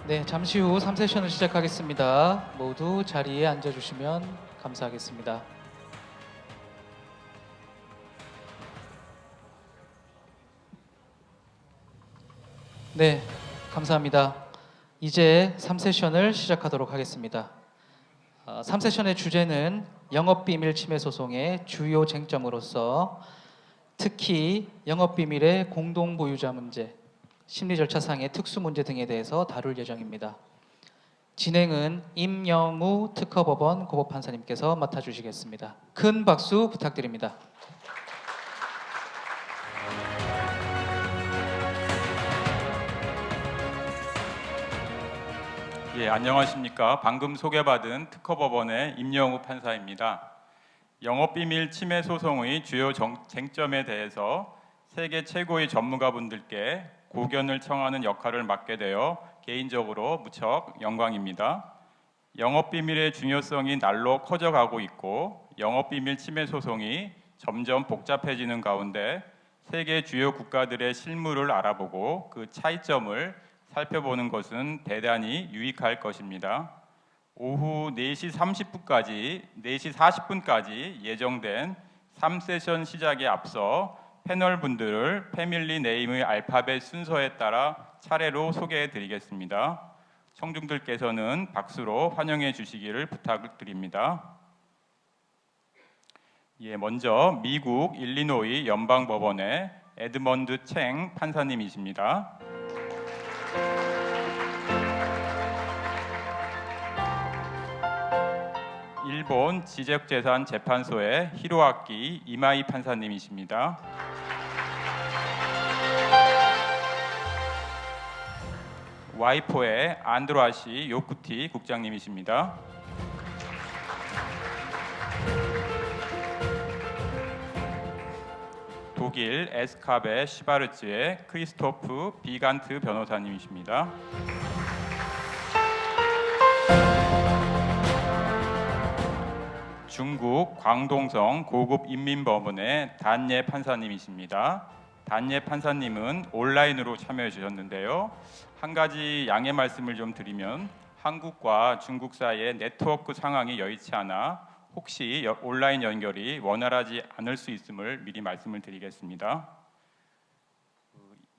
네, 잠시 후 3세션을 시작하겠습니다. 모두 자리에 앉아주시면 감사하겠습니다. 네, 감사합니다. 이제 3세션을 시작하도록 하겠습니다. 3세션의 주제는 영업비밀 침해 소송의 주요 쟁점으로서 특히 영업비밀의 공동보유자 문제, 심리절차상의 특수문제 등에 대해서 다룰 예정입니다. 진행은 임영우 특허법원 고법판사님께서 맡아주시겠습니다. 큰 박수 부탁드립니다. 예, 안녕하십니까. 방금 소개받은 특허법원의 임영우 판사입니다. 영업비밀 침해 소송의 주요 쟁점에 대해서 세계 최고의 전문가분들께 고견을 청하는 역할을 맡게 되어 개인적으로 무척 영광입니다. 영업비밀의 중요성이 날로 커져가고 있고 영업비밀 침해 소송이 점점 복잡해지는 가운데 세계 주요 국가들의 실무를 알아보고 그 차이점을 살펴보는 것은 대단히 유익할 것입니다. 오후 4시 40분까지 예정된 3세션 시작에 앞서 패널분들을 패밀리 네임의 알파벳 순서에 따라 차례로 소개해 드리겠습니다. 청중들께서는 박수로 환영해 주시기를 부탁드립니다. 예, 먼저 미국 일리노이 연방법원의 에드먼드 챙 판사님이십니다. 일본 지적재산재판소의 히로아키 이마이 판사님이십니다. 와이포의 안드라시 요쿠티 국장님이십니다. 독일 에스캅의 시바르츠의 크리스토프 비간트 변호사님이십니다. 중국 광동성 고급인민법원의 단예 판사님이십니다. 단예 판사님은 온라인으로 참여해 주셨는데요. 한 가지 양해 말씀을 좀 드리면 한국과 중국 사이의 네트워크 상황이 여의치 않아 혹시 온라인 연결이 원활하지 않을 수 있음을 미리 말씀을 드리겠습니다.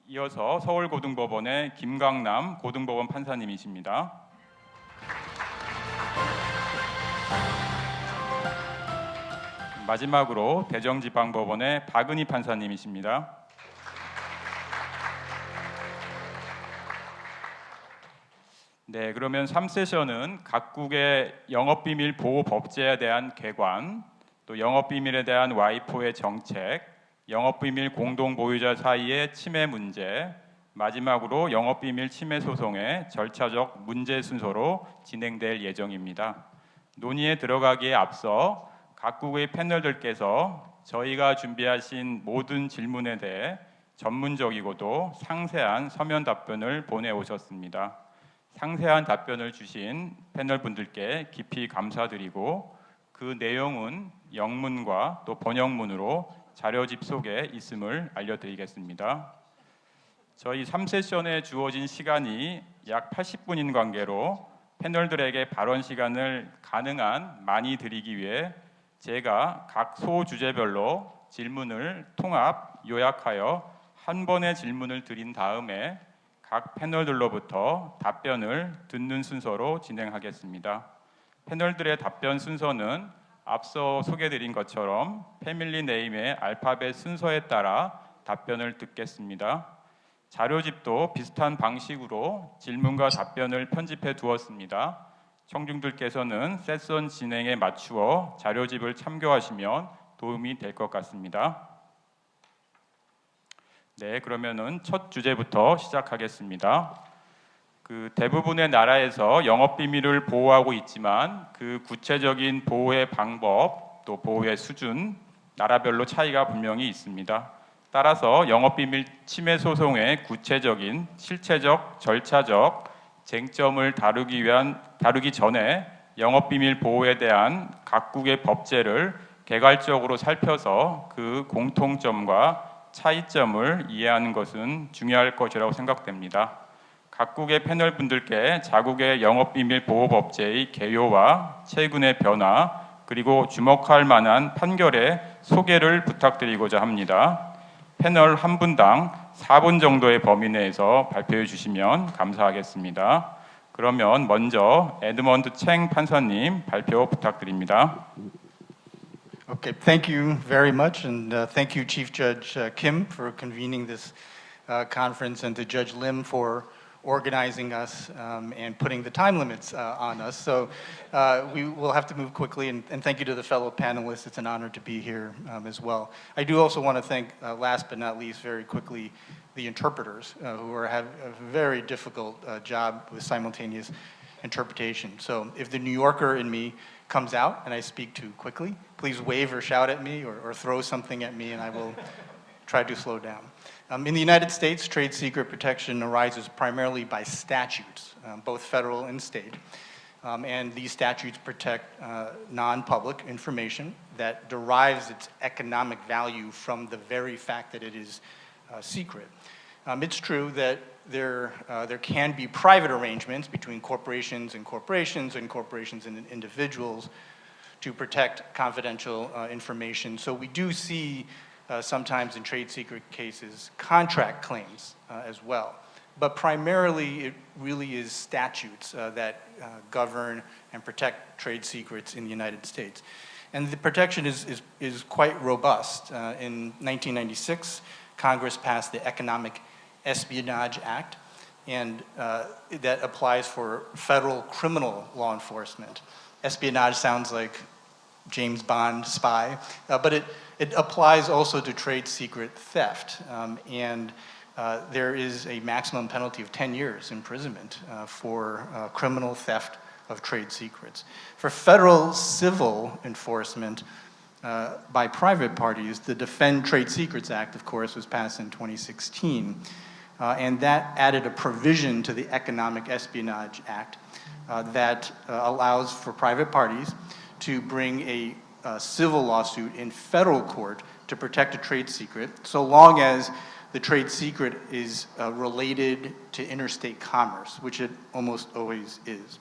이어서 서울고등법원의 김강남 고등법원 판사님이십니다. 마지막으로 대정지방법원의 박은희 판사님이십니다. 네, 그러면 3세션은 각국의 영업비밀 보호 법제에 대한 개관, 또 영업비밀에 대한 와이포의 정책, 영업비밀 공동보유자 사이의 침해 문제, 마지막으로 영업비밀 침해 소송의 절차적 문제 순서로 진행될 예정입니다. 논의에 들어가기에 앞서 각국의 패널들께서 저희가 준비하신 모든 질문에 대해 전문적이고도 상세한 서면 답변을 보내오셨습니다. 상세한 답변을 주신 패널분들께 깊이 감사드리고 그 내용은 영문과 또 번역문으로 자료집 속에 있음을 알려드리겠습니다. 저희 3세션에 주어진 시간이 약 80분인 관계로 패널들에게 발언 시간을 가능한 많이 드리기 위해 제가 각 소주제별로 질문을 통합 요약하여 한 번의 질문을 드린 다음에 각 패널들로부터 답변을 듣는 순서로 진행하겠습니다. 패널들의 답변 순서는 앞서 소개드린 것처럼 패밀리 네임의 알파벳 순서에 따라 답변을 듣겠습니다. 자료집도 비슷한 방식으로 질문과 답변을 편집해 두었습니다. 청중들께서는 세션 진행에 맞추어 자료집을 참고하시면 도움이 될 것 같습니다. 네, 그러면은 첫 주제부터 시작하겠습니다. 대부분의 나라에서 영업비밀을 보호하고 있지만 그 구체적인 보호의 방법, 또 보호의 수준, 나라별로 차이가 분명히 있습니다. 따라서 영업비밀 침해 소송의 구체적인 실체적, 절차적 쟁점을 다루기 전에 영업비밀 보호에 대한 각국의 법제를 개괄적으로 살펴서 그 공통점과 차이점을 이해하는 것은 중요할 것이라고 생각됩니다. 각국의 패널 분들께 자국의 영업비밀 보호법제의 개요와 최근의 변화 그리고 주목할 만한 판결의 소개를 부탁드리고자 합니다. 패널 한 분당 4분 정도의 범위 내에서 발표해 주시면 감사하겠습니다. 그러면 먼저 에드먼드 챙 판사님 발표 부탁드립니다. Okay, thank you very much, and thank you, Chief Judge Kim, for convening this conference, and to Judge Lim for organizing us and putting the time limits on us. So we will have to move quickly, and thank you to the fellow panelists. It's an honor to be here as well. I do also want to thank, last but not least, very quickly, the interpreters who have a very difficult job with simultaneous interpretation. So if the New Yorker in me comes out and I speak too quickly, please wave or shout at me or throw something at me and I will try to slow down. In the United States, trade secret protection arises primarily by statutes, both federal and state. And these statutes protect non-public information that derives its economic value from the very fact that it is secret. It's true that there can be private arrangements between corporations and corporations and individuals to protect confidential information. So we do see sometimes in trade secret cases contract claims as well. But primarily it really is statutes that govern and protect trade secrets in the United States. And the protection is quite robust. In 1996, Congress passed the Economic Espionage Act, and that applies for federal criminal law enforcement. Espionage sounds like James Bond spy, but it applies also to trade secret theft. And there is a maximum penalty of 10 years imprisonment for criminal theft of trade secrets. For federal civil enforcement by private parties, the Defend Trade Secrets Act, of course, was passed in 2016. And that added a provision to the Economic Espionage Act that allows for private parties to bring a civil lawsuit in federal court to protect a trade secret, so long as the trade secret is related to interstate commerce, which it almost always is.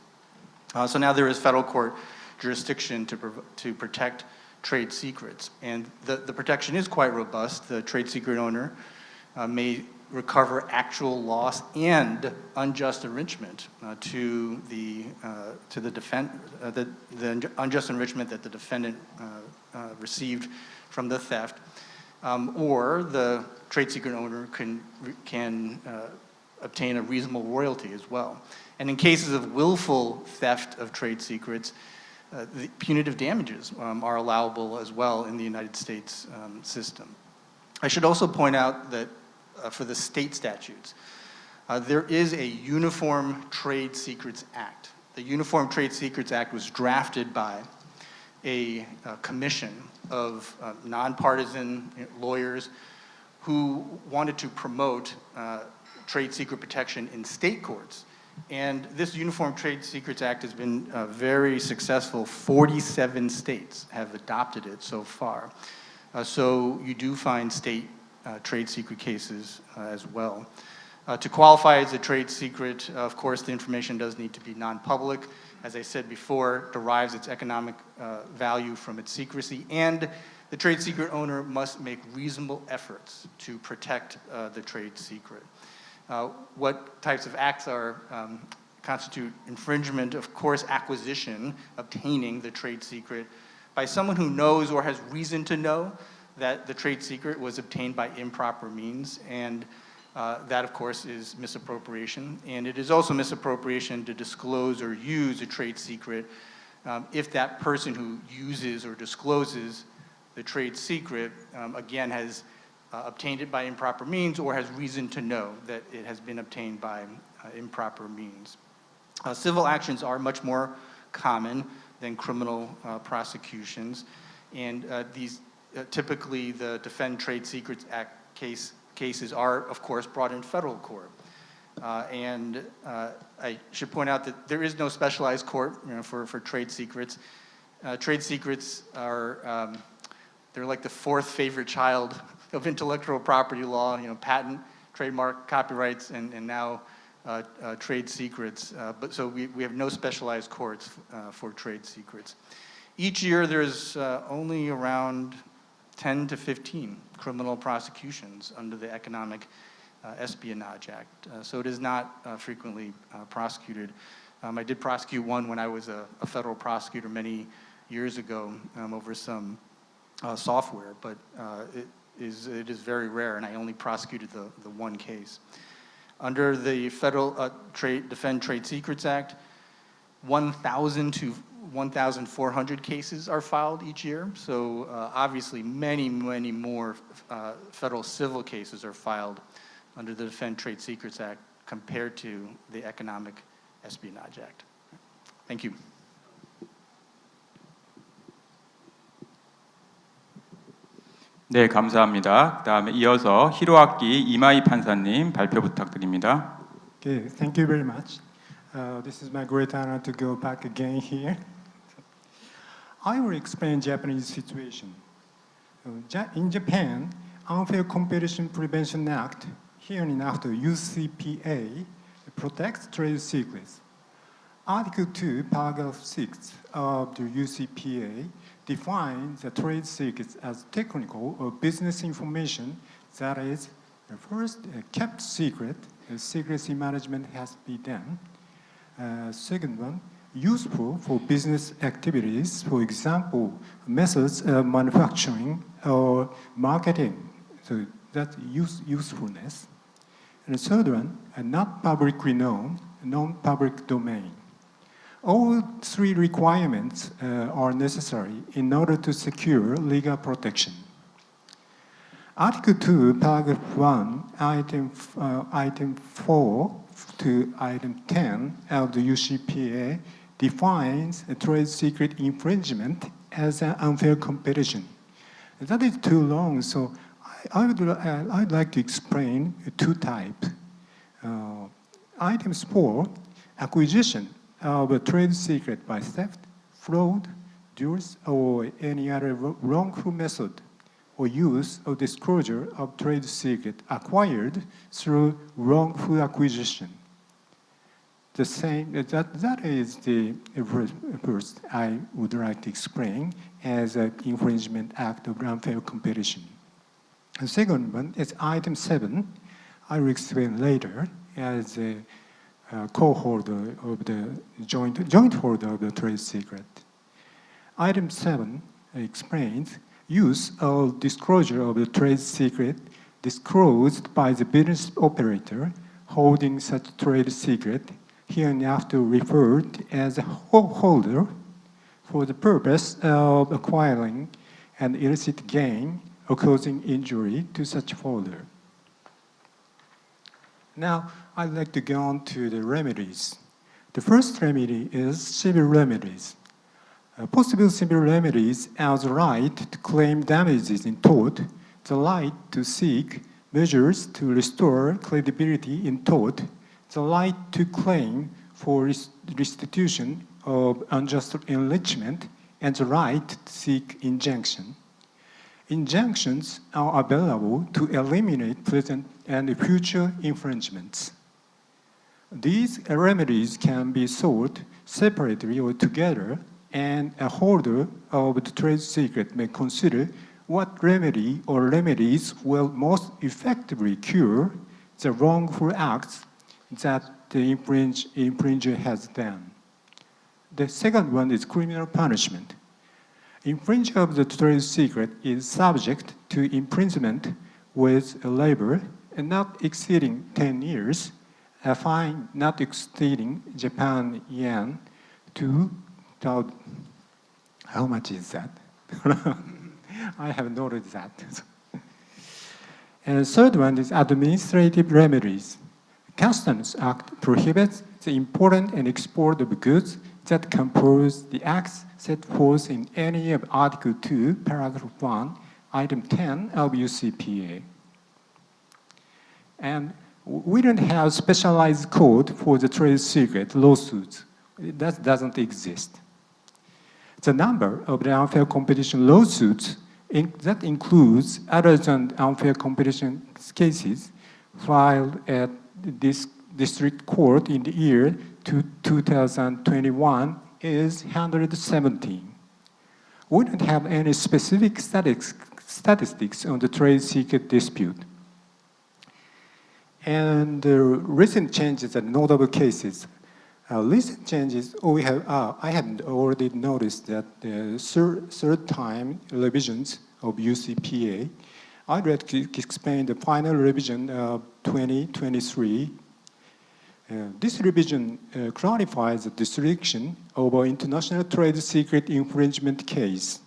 So now there is federal court jurisdiction to protect trade secrets. And the protection is quite robust. The trade secret owner may recover actual loss and unjust enrichment to the unjust enrichment that the defendant received from the theft, or the trade secret owner can obtain a reasonable royalty as well. And in cases of willful theft of trade secrets, the punitive damages are allowable as well in the United States system. I should also point out that for the state statutes, there is a Uniform Trade Secrets Act. The Uniform Trade Secrets Act was drafted by a commission of nonpartisan lawyers who wanted to promote trade secret protection in state courts. And this Uniform Trade Secrets Act has been very successful. 47 states have adopted it so far. So you do find state trade secret cases as well. To qualify as a trade secret, of course, the information does need to be non-public. As I said before, derives its economic value from its secrecy, and the trade secret owner must make reasonable efforts to protect the trade secret. What types of acts constitute infringement? Of course, acquisition, obtaining the trade secret by someone who knows or has reason to know that the trade secret was obtained by improper means, and that, of course, is misappropriation. And it is also misappropriation to disclose or use a trade secret if that person who uses or discloses the trade secret, again, has obtained it by improper means or has reason to know that it has been obtained by improper means. Civil actions are much more common than criminal prosecutions, and these typically the Defend Trade Secrets Act cases are, of course, brought in federal court. And I should point out that there is no specialized court for trade secrets. Trade secrets are, they're like the fourth favorite child of intellectual property law, patent, trademark, copyrights, and now trade secrets, but so we have no specialized courts for trade secrets. Each year there's only around 10 to 15 criminal prosecutions under the Economic Espionage Act, so it is not frequently prosecuted. I did prosecute one when I was a federal prosecutor many years ago over some software, but it is very rare, and I only prosecuted the one case. Under the Federal Defend Trade Secrets Act, 1,000 to 1,400 cases are filed each year. So obviously many more federal civil cases are filed under the Defend Trade Secrets Act compared to the Economic Espionage Act. Thank you. 네, 감사합니다. 그다음에 이어서 히로아키 이마이 판사님 발표 부탁드립니다. Okay, thank you very much. This is my great honor to go back again here. I will explain Japanese situation. In Japan, Unfair Competition Prevention Act, hereinafter UCPA, protects trade secrets. Article 2, paragraph 6 of the UCPA defines the trade secrets as technical or business information that is, first, kept secret. Secrecy management has to be done. Second one, useful for business activities, for example, methods of manufacturing or marketing. So that's usefulness. And the third one, not publicly known, non-public domain. All three requirements are necessary in order to secure legal protection. Article 2, paragraph 1, item 4 to item 10 of the UCPA defines a trade secret infringement as an unfair competition. That is too long, so I'd like to explain two types. Items 4, acquisition of a trade secret by theft, fraud, duress, or any other wrongful method or use or disclosure of trade secret acquired through wrongful acquisition. The same, that is the first I would like to explain as an infringement act of unfair competition. The second one is item 7. I will explain later as a co-holder of the joint holder of the trade secret. Item 7 explains use or disclosure of the trade secret disclosed by the business operator holding such trade secret, hereinafter referred as a holder, for the purpose of acquiring an illicit gain or causing injury to such holder. Now, I'd like to go on to the remedies. The first remedy is civil remedies. Possible civil remedies are the right to claim damages in tort, the right to seek measures to restore credibility in tort, the right to claim for restitution of unjust enrichment, and the right to seek injunction. Injunctions are available to eliminate present and future infringements. These remedies can be sought separately or together, and a holder of the trade secret may consider what remedy or remedies will most effectively cure the wrongful acts that the infringer has done. The second one is criminal punishment. Infringer of the trade secret is subject to imprisonment with labor and not exceeding 10 years, a fine not exceeding Japan yen to how much is that? I have noted that. And the third one is administrative remedies. Customs Act prohibits the import and export of goods that compose the acts set forth in any of Article 2, Paragraph 1, Item 10 of UCPA. And we don't have specialized code for the trade secret lawsuits. That doesn't exist. The number of the unfair competition lawsuits that includes other than unfair competition cases filed at this district court in the year 2021 is 117. We don't have any specific statistics on the trade secret dispute. And recent changes and notable cases. Recent changes, I have already noticed that the third time revisions of UCPA. I'd like to explain the final revision of 2023. This revision clarifies the jurisdiction of an international trade secret infringement case.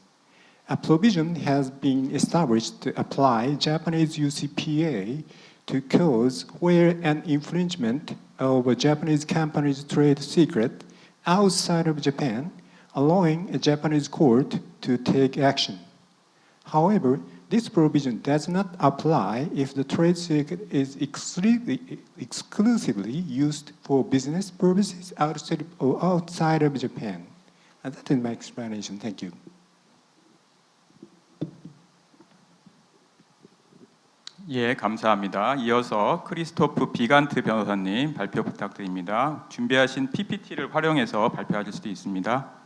A provision has been established to apply Japanese UCPA to cause where an infringement of a Japanese company's trade secret outside of Japan, allowing a Japanese court to take action. However, this provision does not apply if the trade secret is exclusively used for business purposes outside of Japan. And that is my explanation. Thank you. 예, 감사합니다. 이어서 크리스토프 비간트 변호사님 발표 부탁드립니다. 준비하신 PPT를 활용해서 발표하실 수도 있습니다.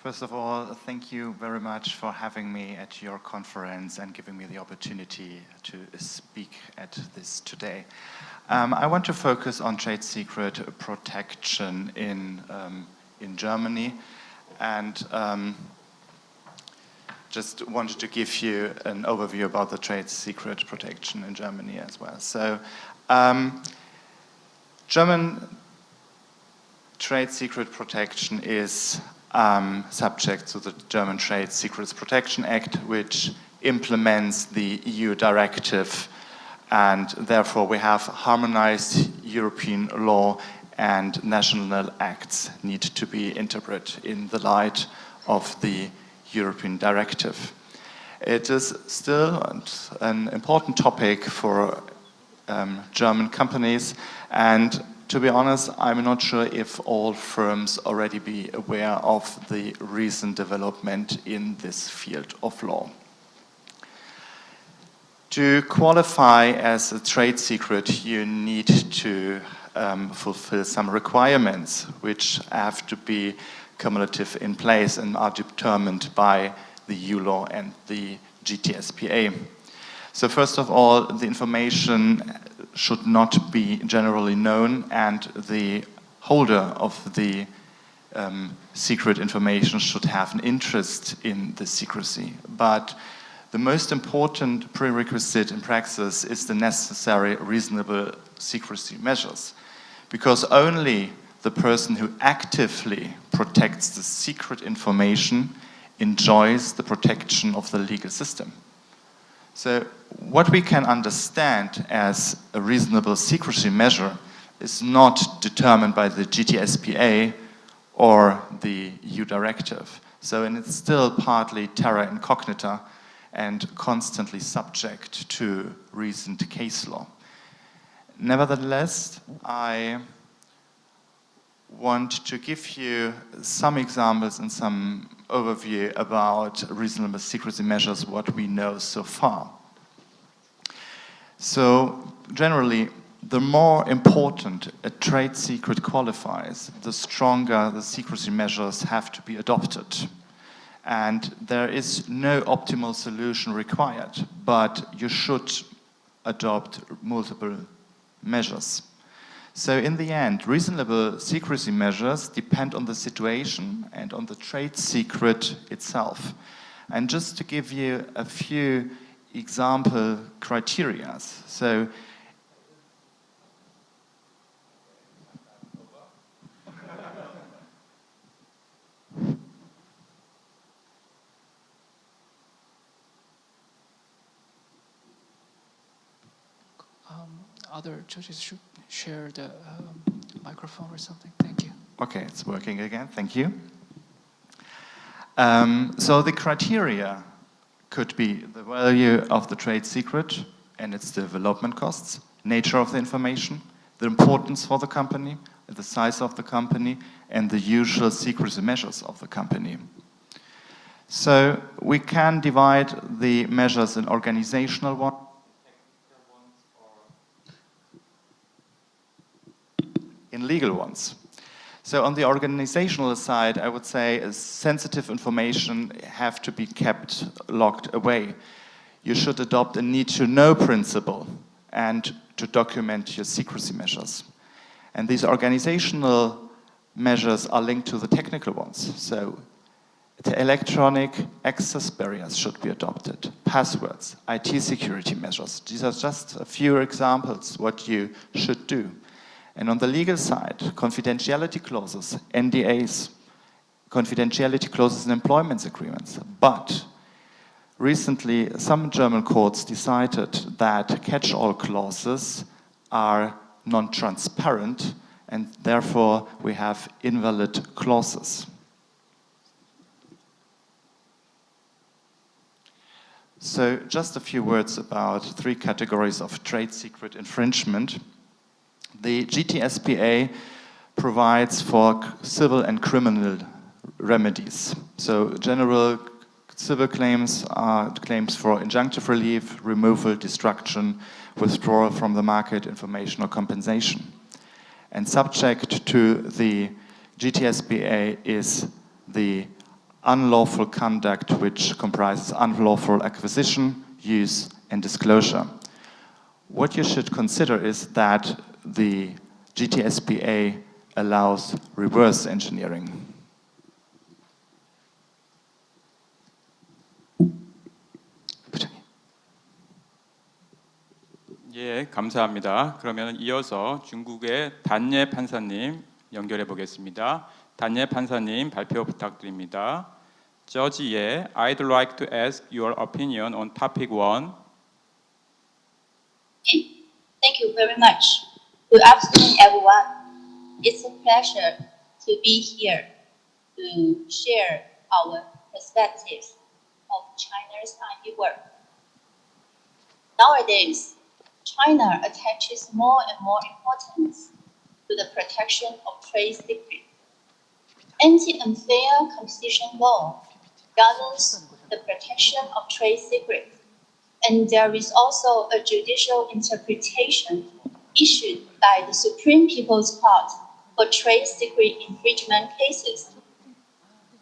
First of all, thank you very much for having me at your conference and giving me the opportunity to speak at this today. I want to focus on trade secret protection in Germany, and just wanted to give you an overview about the trade secret protection in Germany as well. So, German trade secret protection is subject to the German Trade Secrets Protection Act, which implements the EU directive, and therefore we have harmonized European law, and national acts need to be interpreted in the light of the European directive. It is still an important topic for German companies, and to be honest, I'm not sure if all firms already be aware of the recent development in this field of law. To qualify as a trade secret, you need to fulfill some requirements which have to be cumulative in place and are determined by the EU law and the GTSPA. So first of all, the information should not be generally known, and the holder of the secret information should have an interest in the secrecy. But the most important prerequisite in praxis is the necessary reasonable secrecy measures, because only the person who actively protects the secret information enjoys the protection of the legal system. So what we can understand as a reasonable secrecy measure is not determined by the GTSPA or the EU directive. So, and it's still partly terra incognita and constantly subject to recent case law. Nevertheless, I want to give you some examples and some overview about reasonable secrecy measures, what we know so far. So generally, the more important a trade secret qualifies, the stronger the secrecy measures have to be adopted. And there is no optimal solution required, but you should adopt multiple measures. So in the end, reasonable secrecy measures depend on the situation and on the trade secret itself. And just to give you a few example criteria. So other judges should share the microphone or something. Thank you. Okay, it's working again. Thank you. So the criteria could be the value of the trade secret and its development costs, nature of the information, the importance for the company, the size of the company, and the usual secrecy measures of the company. So we can divide the measures in organizational ones, in legal ones. So on the organizational side, I would say sensitive information have to be kept locked away. You should adopt a need-to-know principle and to document your secrecy measures. And these organizational measures are linked to the technical ones. So the electronic access barriers should be adopted, passwords, IT security measures. These are just a few examples what you should do. And on the legal side, confidentiality clauses, NDAs, confidentiality clauses in employment agreements. But recently, some German courts decided that catch-all clauses are non-transparent, and therefore we have invalid clauses. So just a few words about 3 categories of trade secret infringement. The GTSPA provides for civil and criminal remedies. So general civil claims are claims for injunctive relief, removal, destruction, withdrawal from the market, information or compensation. And subject to the GTSPA is the unlawful conduct, which comprises unlawful acquisition, use, and disclosure. What you should consider is that the GTSPA allows reverse engineering. 예, 감사합니다. 그러면 이어서 중국의 단예 판사님 연결해 보겠습니다. 단예 판사님 발표 부탁드립니다. Judge Ye, I'd like to ask your opinion on topic 1. Thank you very much. Good afternoon, everyone. It's a pleasure to be here to share our perspectives of China's IP work. Nowadays, China attaches more and more importance to the protection of trade secrets. Anti-unfair competition law governs the protection of trade secrets, and there is also a judicial interpretation issued by the Supreme People's Court for trade secret infringement cases.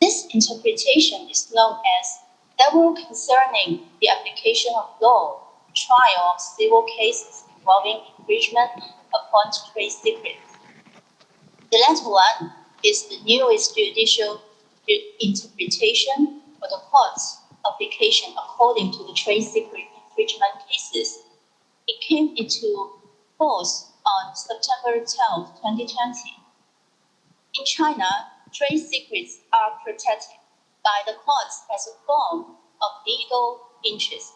This interpretation is known as the rule concerning the application of law, trial of civil cases involving infringement upon trade secrets. The latter one is the newest judicial interpretation for the court's application according to the trade secret infringement cases. It came into force on September 12, 2020. In China, trade secrets are protected by the courts as a form of legal interest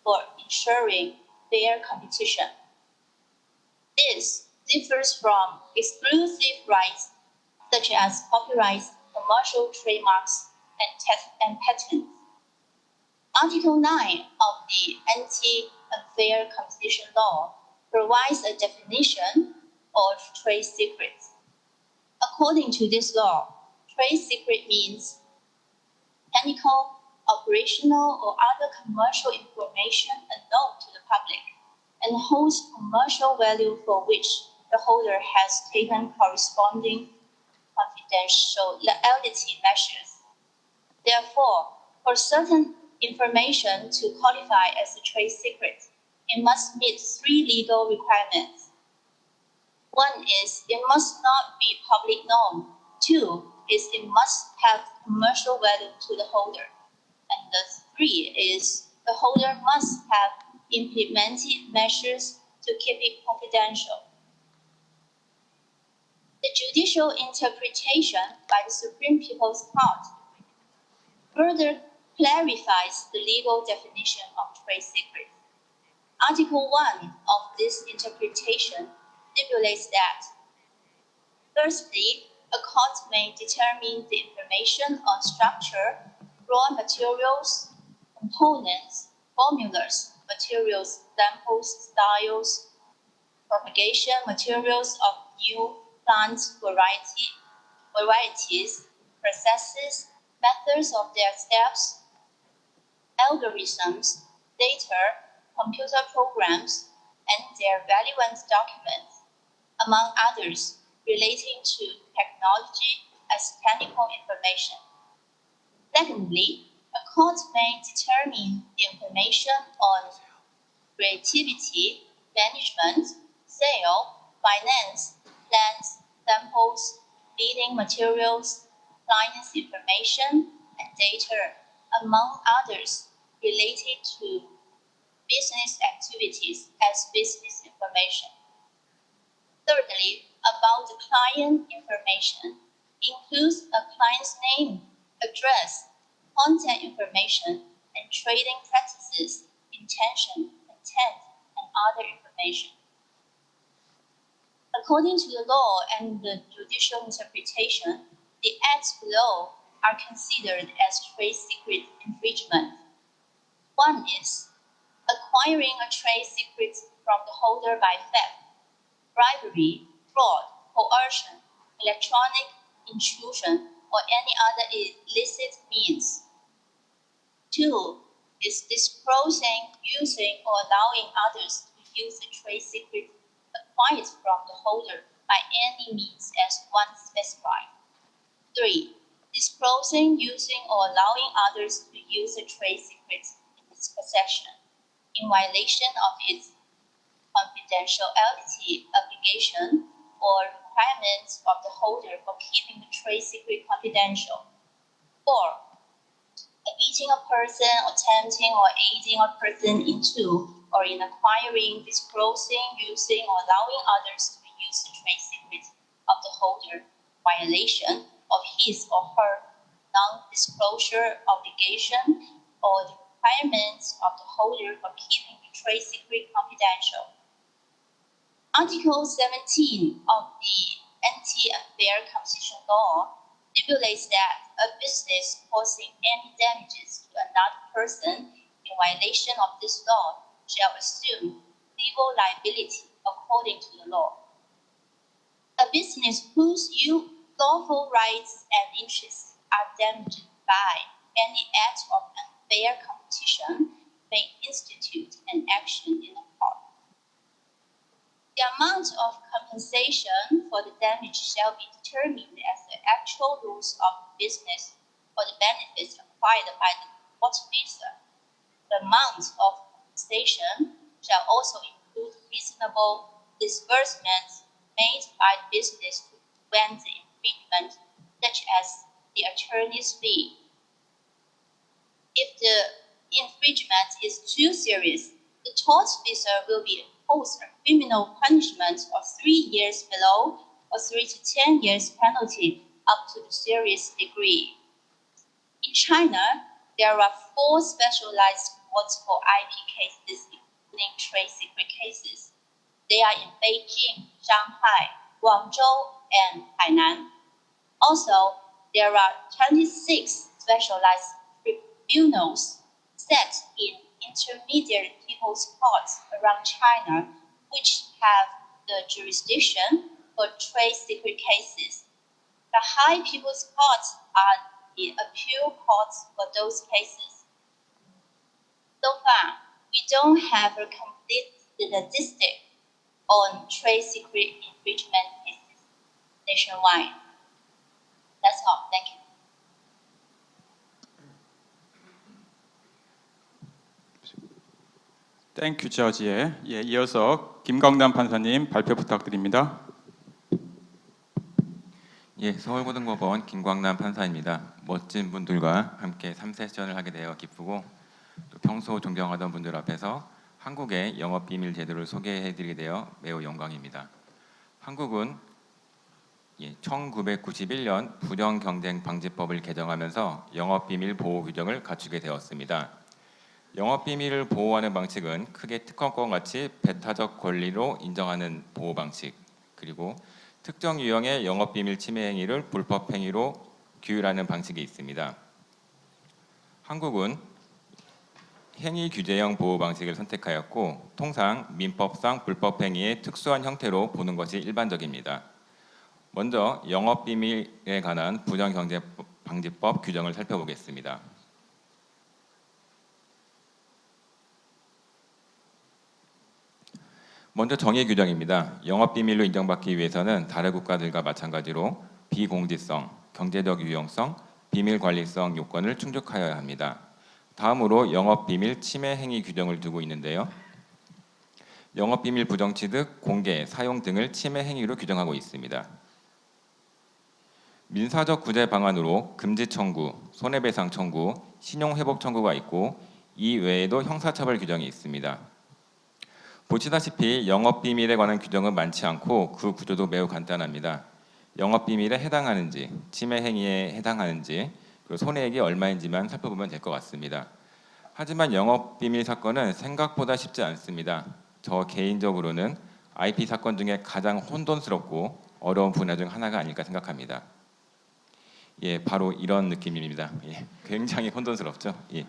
for ensuring fair competition. This differs from exclusive rights such as copyrights, commercial trademarks, and patents. Article 9 of the Anti-Unfair Competition Law provides a definition of trade secrets. According to this law, trade secret means technical, operational, or other commercial information unknown to the public and holds commercial value for which the holder has taken corresponding confidentiality measures. Therefore, for certain information to qualify as a trade secret, it must meet 3 legal requirements. 1 is it must not be public known. 2 is it must have commercial value to the holder. And the 3 is the holder must have implemented measures to keep it confidential. The judicial interpretation by the Supreme People's Court further clarifies the legal definition of trade secrets. Article 1 of this interpretation stipulates that, firstly, a court may determine the information on structure, raw materials, components, formulas, materials, samples, styles, propagation materials of new plant varieties, processes, methods of their steps, algorithms, data, computer programs, and their relevant documents, among others, relating to technology as technical information. Secondly, a court may determine the information on creativity, management, sale, finance, plans, samples, bidding materials, clients' information, and data, among others, related to business activities as business information. Thirdly, about the client information includes a client's name, address, contact information, and trading practices, intention, intent, and other information. According to the law and the judicial interpretation, the acts below are considered as trade secret infringement. One is acquiring a trade secret from the holder by theft, bribery, fraud, coercion, electronic intrusion, or any other illicit means. Two is disclosing, using, or allowing others to use a trade secret acquired from the holder by any means as one specified. Three, disclosing, using, or allowing others to use a trade secret in its possession in violation of its confidentiality obligation or requirements of the holder for keeping the trade secret confidential. 4. Beating a person, attempting or aiding a person into or in acquiring, disclosing, using, or allowing others to use the trade secret of the holder, violation of his or her non-disclosure obligation or the requirements of the holder for keeping the trade secret confidential. Article 17 of the Anti-Unfair Competition Law stipulates that a business causing any damages to another person in violation of this law shall assume civil liability according to the law. A business whose lawful rights and interests are damaged by any act of unfair competition may institute an action in the court. The amount of compensation for the damage shall be determined as the actual loss of the business or the benefits acquired by the tortfeasor. The amount of compensation shall also include reasonable disbursements made by the business to prevent the infringement, such as the attorney's fee. If the infringement is too serious, the tortfeasor will be imposed a criminal punishment of 3 years below or 3 to 10 years penalty up to the serious degree. In China, there are 4 specialized courts for IP cases, including trade secret cases. They are in Beijing, Shanghai, Guangzhou, and Hainan. Also, there are 26 specialized tribunals set in intermediate people's courts around China, which have the jurisdiction for trade secret cases. The high people's courts are the appeal courts for those cases. So far, we don't have a complete statistic on trade secret infringement cases nationwide. That's all. Thank you. 땡큐 저지에 이어서 김광남 판사님 발표 부탁드립니다. 서울고등법원 김광남 판사입니다. 멋진 분들과 함께 3세션을 하게 되어 기쁘고 또 평소 존경하던 분들 앞에서 한국의 영업비밀 제도를 소개해드리게 되어 매우 영광입니다. 한국은 1991년 부정경쟁방지법을 개정하면서 영업비밀 보호 규정을 갖추게 되었습니다. 영업비밀을 보호하는 방식은 크게 특허권 같이 배타적 권리로 인정하는 보호 방식, 그리고 특정 유형의 영업비밀 침해 행위를 불법 행위로 규율하는 방식이 있습니다. 한국은 행위 규제형 보호 방식을 선택하였고 통상 민법상 불법 행위의 특수한 형태로 보는 것이 일반적입니다. 먼저 영업비밀에 관한 부정경제방지법 규정을 살펴보겠습니다. 먼저 정의 규정입니다. 영업비밀로 인정받기 위해서는 다른 국가들과 마찬가지로 비공지성, 경제적 유용성, 비밀관리성 요건을 충족하여야 합니다. 다음으로 영업비밀 침해 행위 규정을 두고 있는데요. 영업비밀 부정취득, 공개, 사용 등을 침해 행위로 규정하고 있습니다. 민사적 구제 방안으로 금지 청구, 손해배상 청구, 신용회복 청구가 있고 이 외에도 형사처벌 규정이 있습니다. 보시다시피 영업비밀에 관한 규정은 많지 않고 그 구조도 매우 간단합니다. 영업비밀에 해당하는지, 침해 행위에 해당하는지, 그리고 손해액이 얼마인지만 살펴보면 될 것 같습니다. 하지만 영업비밀 사건은 생각보다 쉽지 않습니다. 저 개인적으로는 IP 사건 중에 가장 혼돈스럽고 어려운 분야 중 하나가 아닐까 생각합니다. 예, 바로 이런 느낌입니다. 예, 굉장히 혼돈스럽죠. 예.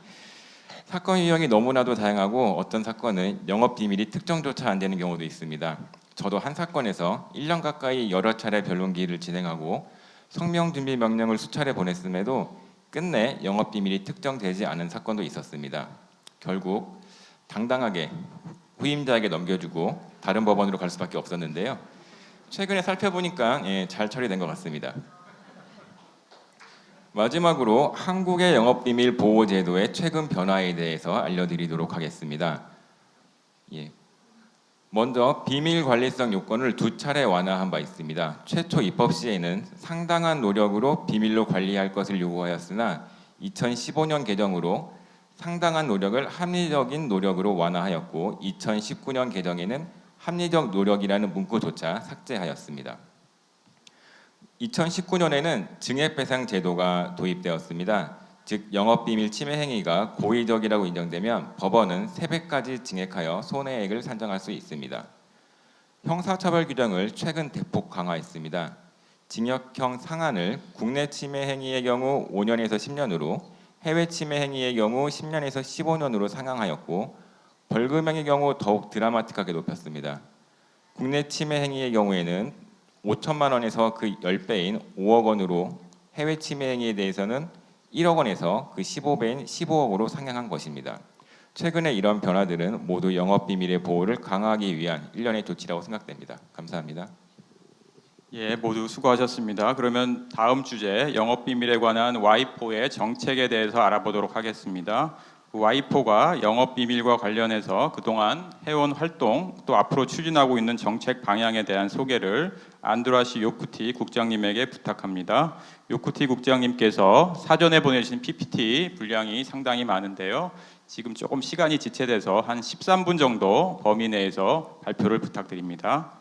사건 유형이 너무나도 다양하고 어떤 사건은 영업비밀이 특정조차 안 되는 경우도 있습니다. 저도 한 사건에서 1년 가까이 여러 차례 변론기일을 진행하고 성명준비 명령을 수차례 보냈음에도 끝내 영업비밀이 특정되지 않은 사건도 있었습니다. 결국 당당하게 후임자에게 넘겨주고 다른 법원으로 갈 수밖에 없었는데요. 최근에 살펴보니까 잘 처리된 것 같습니다. 마지막으로 한국의 영업비밀 보호제도의 최근 변화에 대해서 알려드리도록 하겠습니다. 예. 먼저 비밀관리성 요건을 2차례 완화한 바 있습니다. 최초 입법 시에는 상당한 노력으로 비밀로 관리할 것을 요구하였으나 2015년 개정으로 상당한 노력을 합리적인 노력으로 완화하였고 2019년 개정에는 합리적 노력이라는 문구조차 삭제하였습니다. 2019년에는 증액배상 제도가 도입되었습니다. 즉 영업비밀 침해 행위가 고의적이라고 인정되면 법원은 3배까지 증액하여 손해액을 산정할 수 있습니다. 형사처벌 규정을 최근 대폭 강화했습니다. 징역형 상한을 국내 침해 행위의 경우 5년에서 10년으로 해외 침해 행위의 경우 10년에서 15년으로 상향하였고 벌금형의 경우 더욱 드라마틱하게 높였습니다. 국내 침해 행위의 경우에는 5천만 원에서 그 10배인 5억 원으로 해외 침해 행위에 대해서는 1억 원에서 그 15배인 15억으로 상향한 것입니다. 최근에 이런 변화들은 모두 영업비밀의 보호를 강화하기 위한 일련의 조치라고 생각됩니다. 감사합니다. 예, 모두 수고하셨습니다. 그러면 다음 주제 영업비밀에 관한 와이포의 정책에 대해서 알아보도록 하겠습니다. 와이포가 영업비밀과 관련해서 그동안 해온 활동 또 앞으로 추진하고 있는 정책 방향에 대한 소개를 안드라시 요쿠티 국장님에게 부탁합니다. 요쿠티 국장님께서 사전에 보내주신 PPT 분량이 상당히 많은데요. 지금 조금 시간이 지체돼서 한 13분 정도 범위 내에서 발표를 부탁드립니다.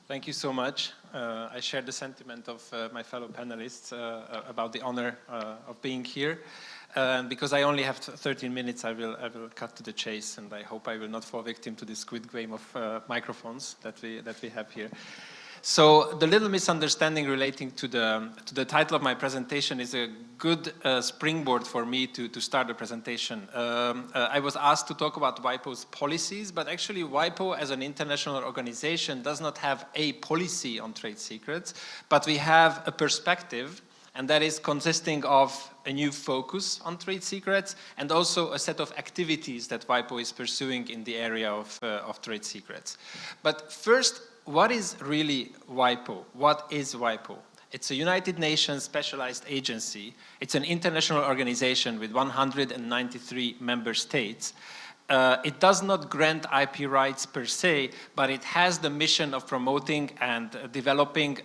Thank you so much. I share the sentiment of my fellow panelists about the honor of being here. Because I only have 13 minutes, I will cut to the chase, and I hope I will not fall victim to this squid game of microphones that we have here. So the little misunderstanding relating to the title of my presentation is a good springboard for me to start the presentation. I was asked to talk about WIPO's policies, but actually WIPO as an international organization does not have a policy on trade secrets, but we have a perspective, and that is consisting of a new focus on trade secrets and also a set of activities that WIPO is pursuing in the area of trade secrets. But first, what is really WIPO? What is WIPO? It's a United Nations specialized agency. It's an international organization with 193 member states. It does not grant IP rights per se, but it has the mission of promoting and developing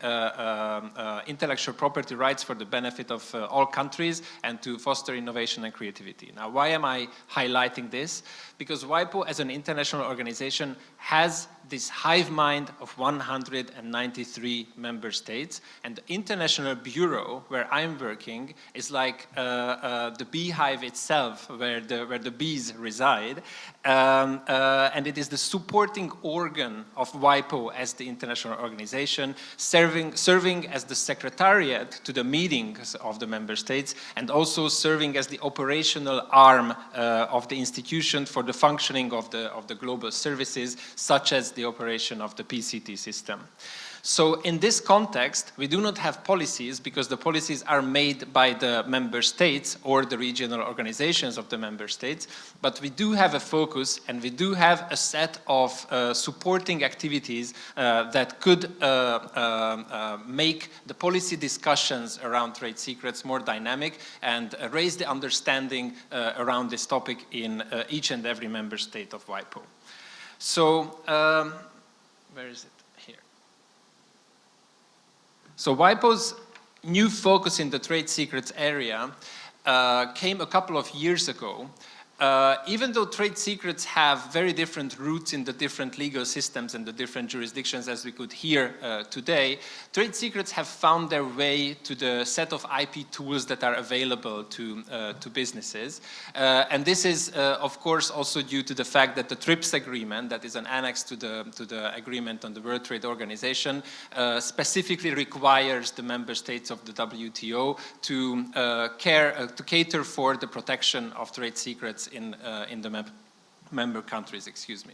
intellectual property rights for the benefit of all countries and to foster innovation and creativity. Now, why am I highlighting this? Because WIPO as an international organization has this hive mind of 193 member states, and the International Bureau, where I'm working, is like the beehive itself, where the bees reside, and it is the supporting organ of WIPO as the international organization, serving as the secretariat to the meetings of the member states, and also serving as the operational arm of the institution for the functioning of the global services, such as the operation of the PCT system. So in this context, we do not have policies because the policies are made by the member states or the regional organizations of the member states, but we do have a focus and we do have a set of supporting activities that could make the policy discussions around trade secrets more dynamic and raise the understanding around this topic in each and every member state of WIPO. So, where is it? So WIPO's new focus in the trade secrets area came a couple of years ago. Even though trade secrets have very different roots in the different legal systems and the different jurisdictions, as we could hear today, trade secrets have found their way to the set of IP tools that are available to businesses. And this is, of course, also due to the fact that the TRIPS agreement, that is an annex to the agreement on the World Trade Organization, specifically requires the member states of the WTO to cater for the protection of trade secrets in the member countries, excuse me.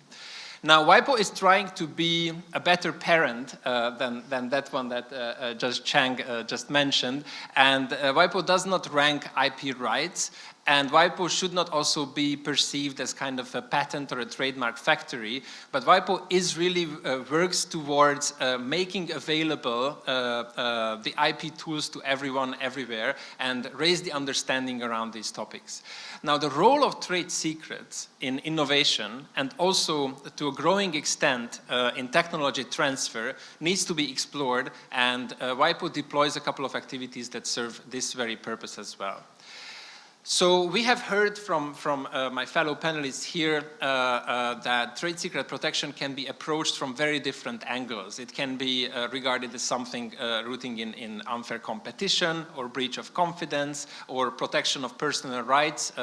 Now, WIPO is trying to be a better parent than that one that Judge Chang just mentioned, and WIPO does not rank IP rights, and WIPO should not also be perceived as kind of a patent or a trademark factory, but WIPO is really works towards making available the IP tools to everyone, everywhere, and raise the understanding around these topics. Now, the role of trade secrets in innovation and also to a growing extent in technology transfer needs to be explored, and WIPO deploys a couple of activities that serve this very purpose as well. So we have heard from my fellow panelists here that trade secret protection can be approached from very different angles. It can be regarded as something rooting in unfair competition or breach of confidence or protection of personal rights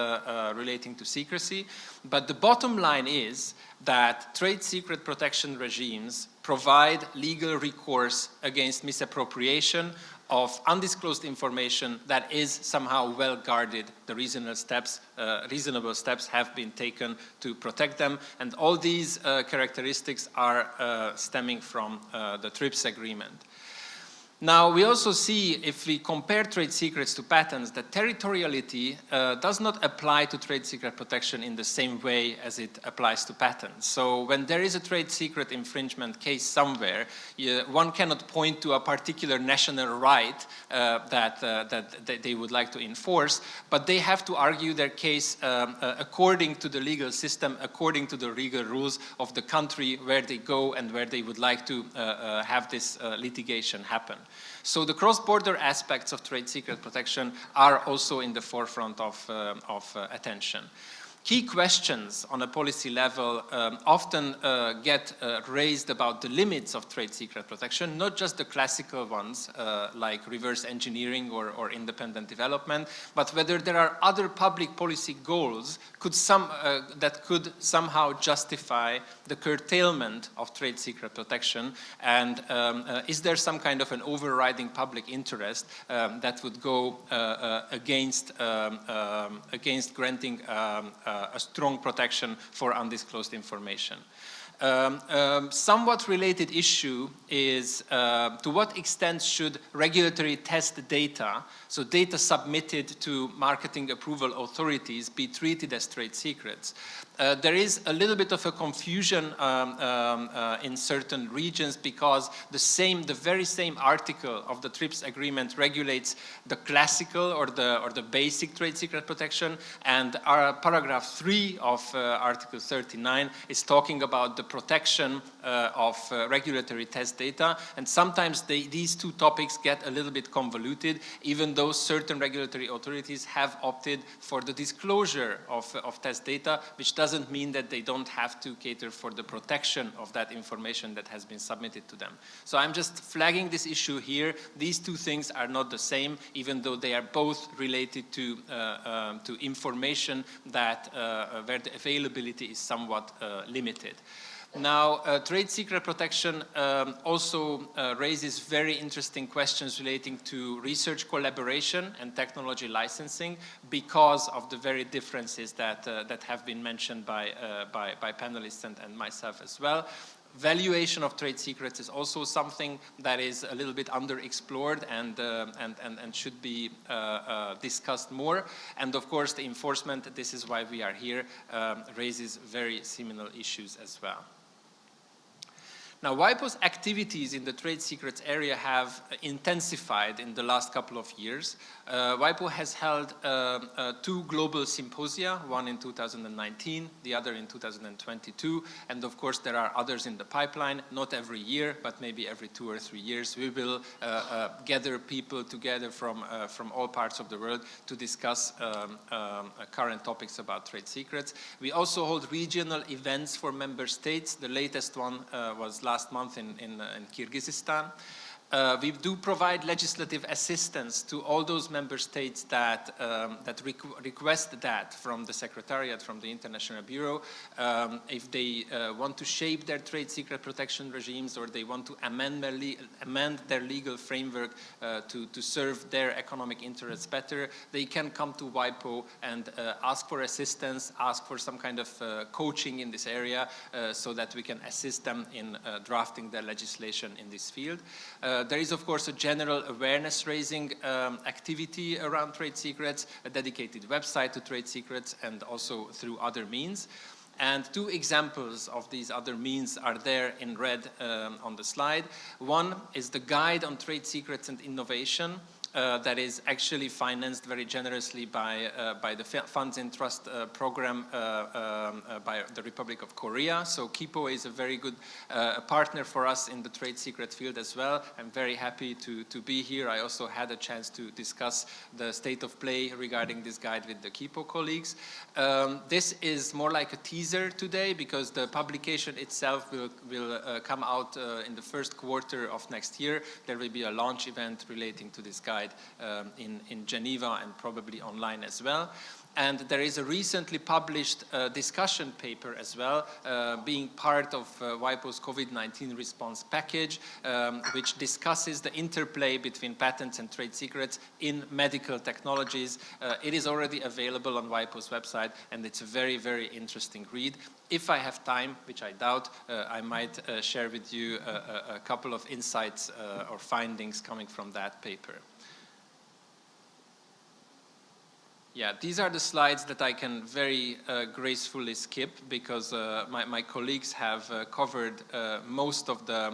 relating to secrecy. But the bottom line is that trade secret protection regimes provide legal recourse against misappropriation of undisclosed information that is somehow well guarded. The reasonable steps have been taken to protect them, and all these characteristics are stemming from the TRIPS agreement. Now, we also see, if we compare trade secrets to patents, that territoriality does not apply to trade secret protection in the same way as it applies to patents. So when there is a trade secret infringement case somewhere, one cannot point to a particular national right that they would like to enforce, but they have to argue their case according to the legal system, according to the legal rules of the country where they go and where they would like to have this litigation happen. So the cross-border aspects of trade secret protection are also in the forefront of attention. Key questions on a policy level often get raised about the limits of trade secret protection, not just the classical ones like reverse engineering or independent development, but whether there are other public policy goals that could somehow justify the curtailment of trade secret protection, and is there some kind of an overriding public interest that would go against granting a strong protection for undisclosed information. Somewhat related issue is to what extent should regulatory test data, so data submitted to marketing approval authorities, be treated as trade secrets? There is a little bit of a confusion in certain regions because the very same article of the TRIPS agreement regulates the classical or the basic trade secret protection, and our paragraph 3 of Article 39 is talking about the protection of regulatory test data. And sometimes these two topics get a little bit convoluted, even though certain regulatory authorities have opted for the disclosure of test data, which doesn't mean that they don't have to cater for the protection of that information that has been submitted to them. So I'm just flagging this issue here. These two things are not the same, even though they are both related to information that where the availability is somewhat limited. Now, trade secret protection also raises very interesting questions relating to research collaboration and technology licensing because of the very differences that have been mentioned by panelists and myself as well. Valuation of trade secrets is also something that is a little bit underexplored and should be discussed more. And of course, the enforcement, this is why we are here, raises very similar issues as well. Now, WIPO's activities in the trade secrets area have intensified in the last couple of years. WIPO has held 2 global symposia, one in 2019, the other in 2022, and of course there are others in the pipeline, not every year, but maybe every 2 or 3 years. We will gather people together from all parts of the world to discuss current topics about trade secrets. We also hold regional events for member states. The latest one was last month in Kyrgyzstan. We do provide legislative assistance to all those member states that request that from the Secretariat, from the International Bureau, if they want to shape their trade secret protection regimes or they want to amend their legal framework to serve their economic interests better, they can come to WIPO and ask for assistance, ask for some kind of coaching in this area so that we can assist them in drafting their legislation in this field. There is, of course, a general awareness-raising activity around trade secrets, a dedicated website to trade secrets, and also through other means. And 2 examples of these other means are there in red on the slide. One is the Guide on Trade Secrets and Innovation, that is actually financed very generously by the Funds in Trust program by the Republic of Korea. So KIPO is a very good partner for us in the trade secret field as well. I'm very happy to be here. I also had a chance to discuss the state of play regarding this guide with the KIPO colleagues. This is more like a teaser today because the publication itself will come out in the first quarter of next year. There will be a launch event relating to this guide in Geneva and probably online as well. And there is a recently published discussion paper as well, being part of WIPO's COVID-19 response package, which discusses the interplay between patents and trade secrets in medical technologies. It is already available on WIPO's website, and it's a very, very interesting read. If I have time, which I doubt, I might share with you a couple of insights or findings coming from that paper. Yeah, these are the slides that I can very gracefully skip because my colleagues have covered most of the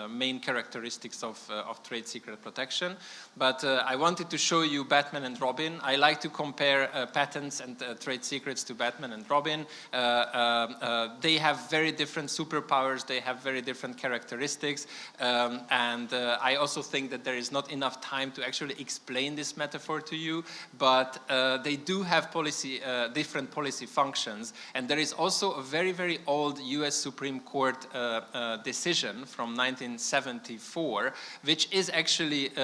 main characteristics of trade secret protection. But I wanted to show you Batman and Robin. I like to compare patents and trade secrets to Batman and Robin. They have very different superpowers. They have very different characteristics. And I also think that there is not enough time to actually explain this metaphor to you. But they do have different policy functions, and there is also a very, very old US Supreme Court decision from 1974, which is actually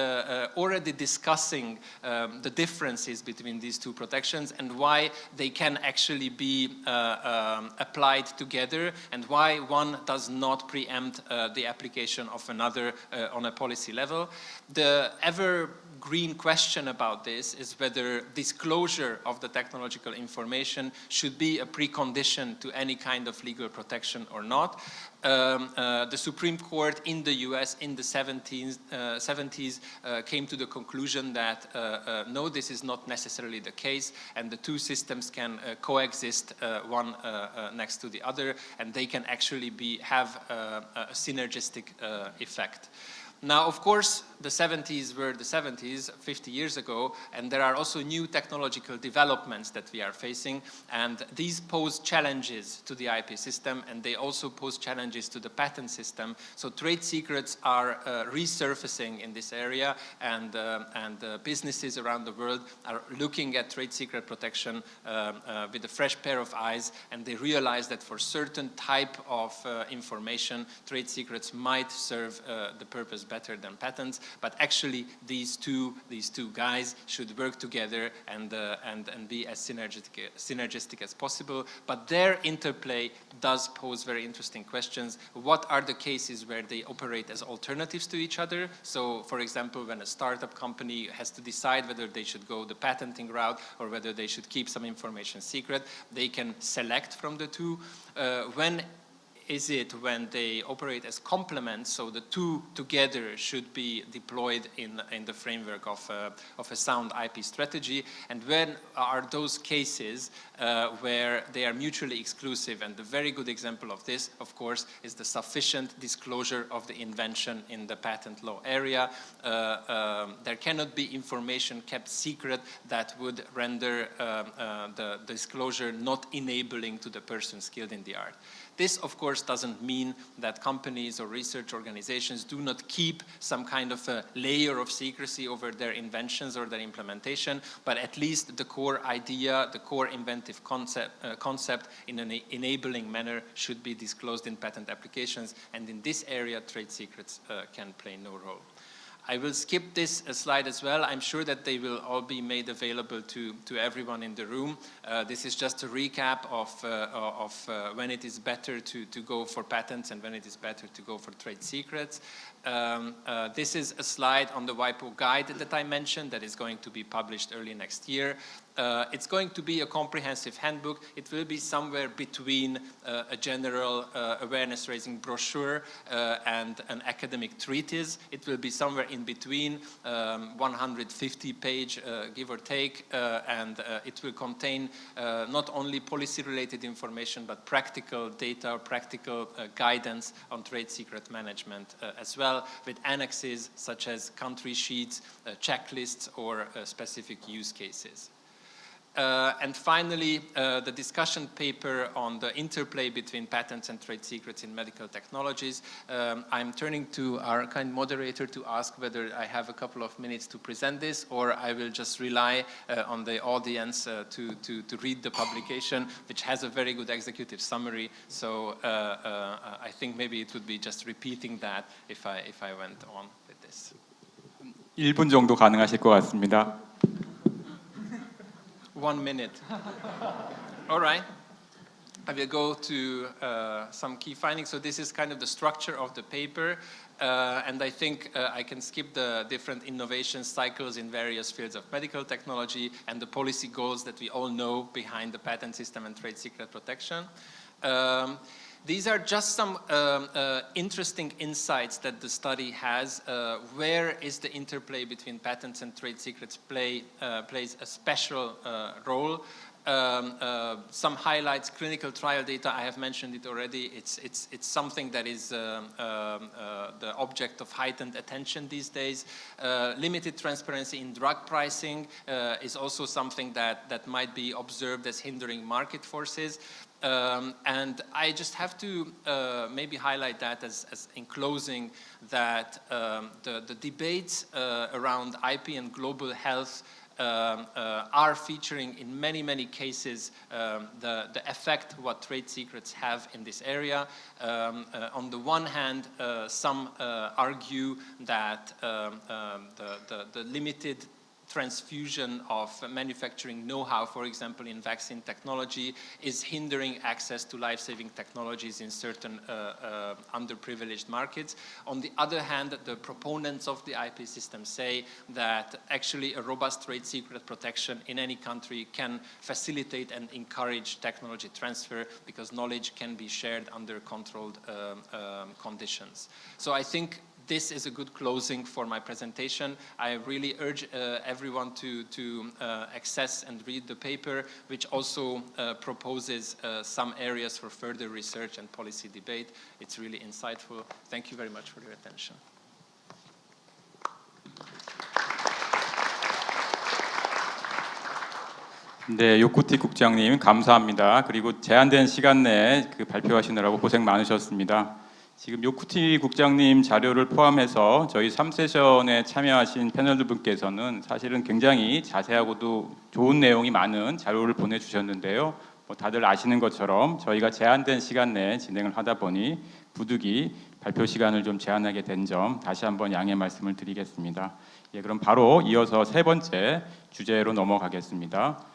already discussing the differences between these 2 protections and why they can actually be applied together and why one does not preempt the application of another on a policy level. The evergreen question about this is whether disclosure of the technological information should be a precondition to any kind of legal protection or not. The Supreme Court in the US in the 70s came to the conclusion that no, this is not necessarily the case, and the 2 systems can coexist one next to the other, and they can actually have a synergistic effect. Now, of course, the 70s were the 70s, 50 years ago, and there are also new technological developments that we are facing, and these pose challenges to the IP system, and they also pose challenges to the patent system. So trade secrets are resurfacing in this area, and businesses around the world are looking at trade secret protection with a fresh pair of eyes, and they realize that for certain type of information, trade secrets might serve the purpose better than patents. But actually, these two guys should work together and be as synergistic as possible. But their interplay does pose very interesting questions. What are the cases where they operate as alternatives to each other? So, for example, when a startup company has to decide whether they should go the patenting route or whether they should keep some information secret, they can select from the two. When is it when they operate as complements, so the two together should be deployed in the framework of a sound IP strategy, and when are those cases where they are mutually exclusive? And the very good example of this, of course, is the sufficient disclosure of the invention in the patent law area. There cannot be information kept secret that would render the disclosure not enabling to the person skilled in the art. This, of course, doesn't mean that companies or research organizations do not keep some kind of a layer of secrecy over their inventions or their implementation, but at least the core idea, the core inventive concept in an enabling manner should be disclosed in patent applications, and in this area, trade secrets can play no role. I will skip this slide as well. I'm sure that they will all be made available to everyone in the room. This is just a recap of when it is better to go for patents and when it is better to go for trade secrets. This is a slide on the WIPO guide that I mentioned that is going to be published early next year. It's going to be a comprehensive handbook. It will be somewhere between a general awareness-raising brochure and an academic treatise. It will be somewhere in between, 150-page, give or take, and it will contain not only policy-related information, but practical data, practical guidance on trade secret management as well, with annexes such as country sheets, checklists, or specific use cases. And finally, the discussion paper on the interplay between patents and trade secrets in medical technologies. I'm turning to our kind moderator to ask whether I have a couple of minutes to present this, or I will just rely on the audience to read the publication, which has a very good executive summary. So I think maybe it would be just repeating that if I went on with this. 1분 정도 가능하실 것 같습니다. 1 minute. All right. I will go to some key findings. So this is kind of the structure of the paper. And I think I can skip the different innovation cycles in various fields of medical technology and the policy goals that we all know behind the patent system and trade secret protection. These are just some interesting insights that the study has. Where is the interplay between patents and trade secrets plays a special role. Some highlights: clinical trial data. I have mentioned it already. It's something that is the object of heightened attention these days. Limited transparency in drug pricing is also something that might be observed as hindering market forces. And I just have to maybe highlight that as in closing, that the debates around IP and global health are featuring in many cases the effect what trade secrets have in this area. On the one hand, some argue that the limited transfusion of manufacturing know-how, for example, in vaccine technology, is hindering access to life-saving technologies in certain underprivileged markets. On the other hand, the proponents of the IP system say that actually a robust trade secret protection in any country can facilitate and encourage technology transfer because knowledge can be shared under controlled conditions. So I think this is a good closing for my presentation. I really urge everyone to access and read the paper, which also proposes some areas for further research and policy debate. It's really insightful. Thank you very much for your attention. 네, 요쿠티 국장님 감사합니다. 그리고 제한된 시간 내에 발표하시느라고 고생 많으셨습니다. 지금 요쿠티 국장님 자료를 포함해서 저희 3세션에 참여하신 패널분께서는 사실은 굉장히 자세하고도 좋은 내용이 많은 자료를 보내주셨는데요. 다들 아시는 것처럼 저희가 제한된 시간 내에 진행을 하다 보니 부득이 발표 시간을 좀 제한하게 된 점 다시 한번 양해 말씀을 드리겠습니다. 예, 그럼 바로 이어서 세 번째 주제로 넘어가겠습니다.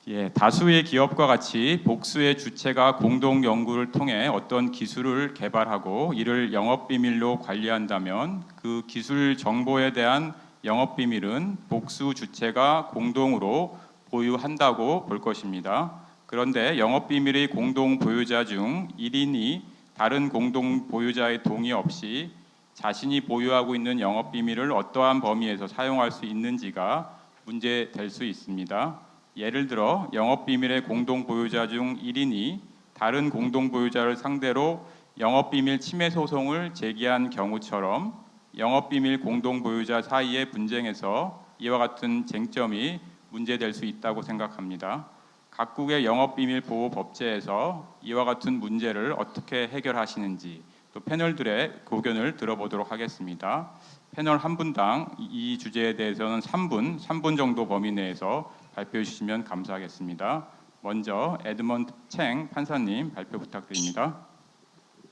예, 다수의 기업과 같이 복수의 주체가 공동 연구를 통해 어떤 기술을 개발하고 이를 영업비밀로 관리한다면 그 기술 정보에 대한 영업비밀은 복수 주체가 공동으로 보유한다고 볼 것입니다. 그런데 영업비밀의 공동 보유자 중 1인이 다른 공동 보유자의 동의 없이 자신이 보유하고 있는 영업비밀을 어떠한 범위에서 사용할 수 있는지가 문제될 수 있습니다. 예를 들어 영업비밀의 공동 보유자 중 1인이 다른 공동 보유자를 상대로 영업비밀 침해 소송을 제기한 경우처럼 영업비밀 공동 보유자 사이의 분쟁에서 이와 같은 쟁점이 문제될 수 있다고 생각합니다. 각국의 영업비밀 보호 법제에서 이와 같은 문제를 어떻게 해결하시는지 또 패널들의 의견을 들어보도록 하겠습니다. 패널 한 분당 이 주제에 대해서는 3분 정도 범위 내에서 발표해 주시면 감사하겠습니다. 먼저 에드먼드 챙 판사님 발표 부탁드립니다.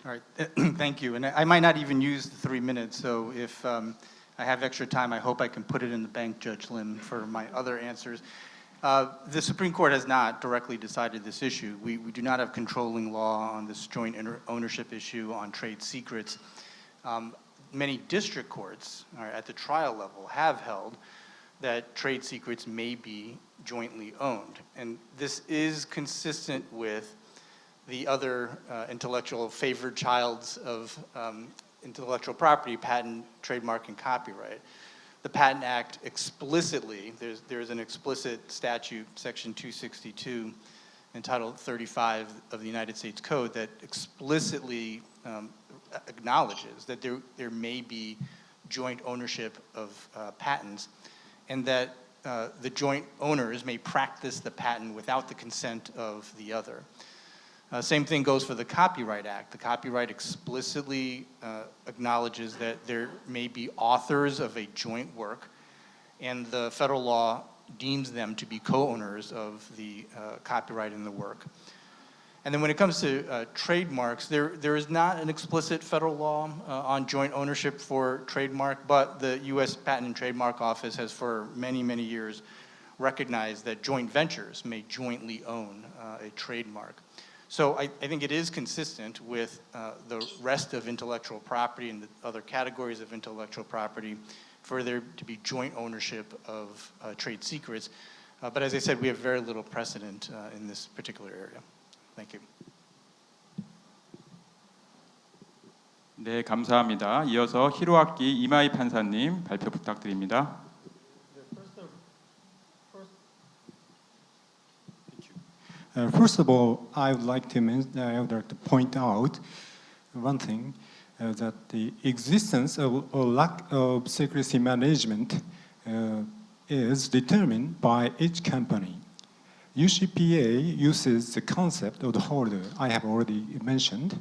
All right, thank you. And I might not even use the 3 minutes, so if I have extra time, I hope I can put it in the bank, Judge Lim, for my other answers. The Supreme Court has not directly decided this issue. We do not have controlling law on this joint ownership issue on trade secrets. Many district courts at the trial level have held that trade secrets may be jointly owned. And this is consistent with the other intellectual favored childs of intellectual property, patent, trademark, and copyright. The Patent Act explicitly, there's an explicit statute, Section 262, and Title 35 of the United States Code that explicitly acknowledges that there may be joint ownership of patents, and that the joint owners may practice the patent without the consent of the other. Same thing goes for the Copyright Act. The Copyright explicitly acknowledges that there may be authors of a joint work, and the federal law deems them to be co-owners of the copyright in the work. And then when it comes to trademarks, there is not an explicit federal law on joint ownership for trademark, but the U.S. Patent and Trademark Office has for many, many years recognized that joint ventures may jointly own a trademark. So I think it is consistent with the rest of intellectual property and the other categories of intellectual property for there to be joint ownership of trade secrets. But as I said, we have very little precedent in this particular area. Thank you. 네, 감사합니다. 이어서 히로아키 이마이 판사님 발표 부탁드립니다. First of all, I would like to point out one thing, that the existence or lack of secrecy management is determined by each company. UCPA uses the concept of the holder I have already mentioned,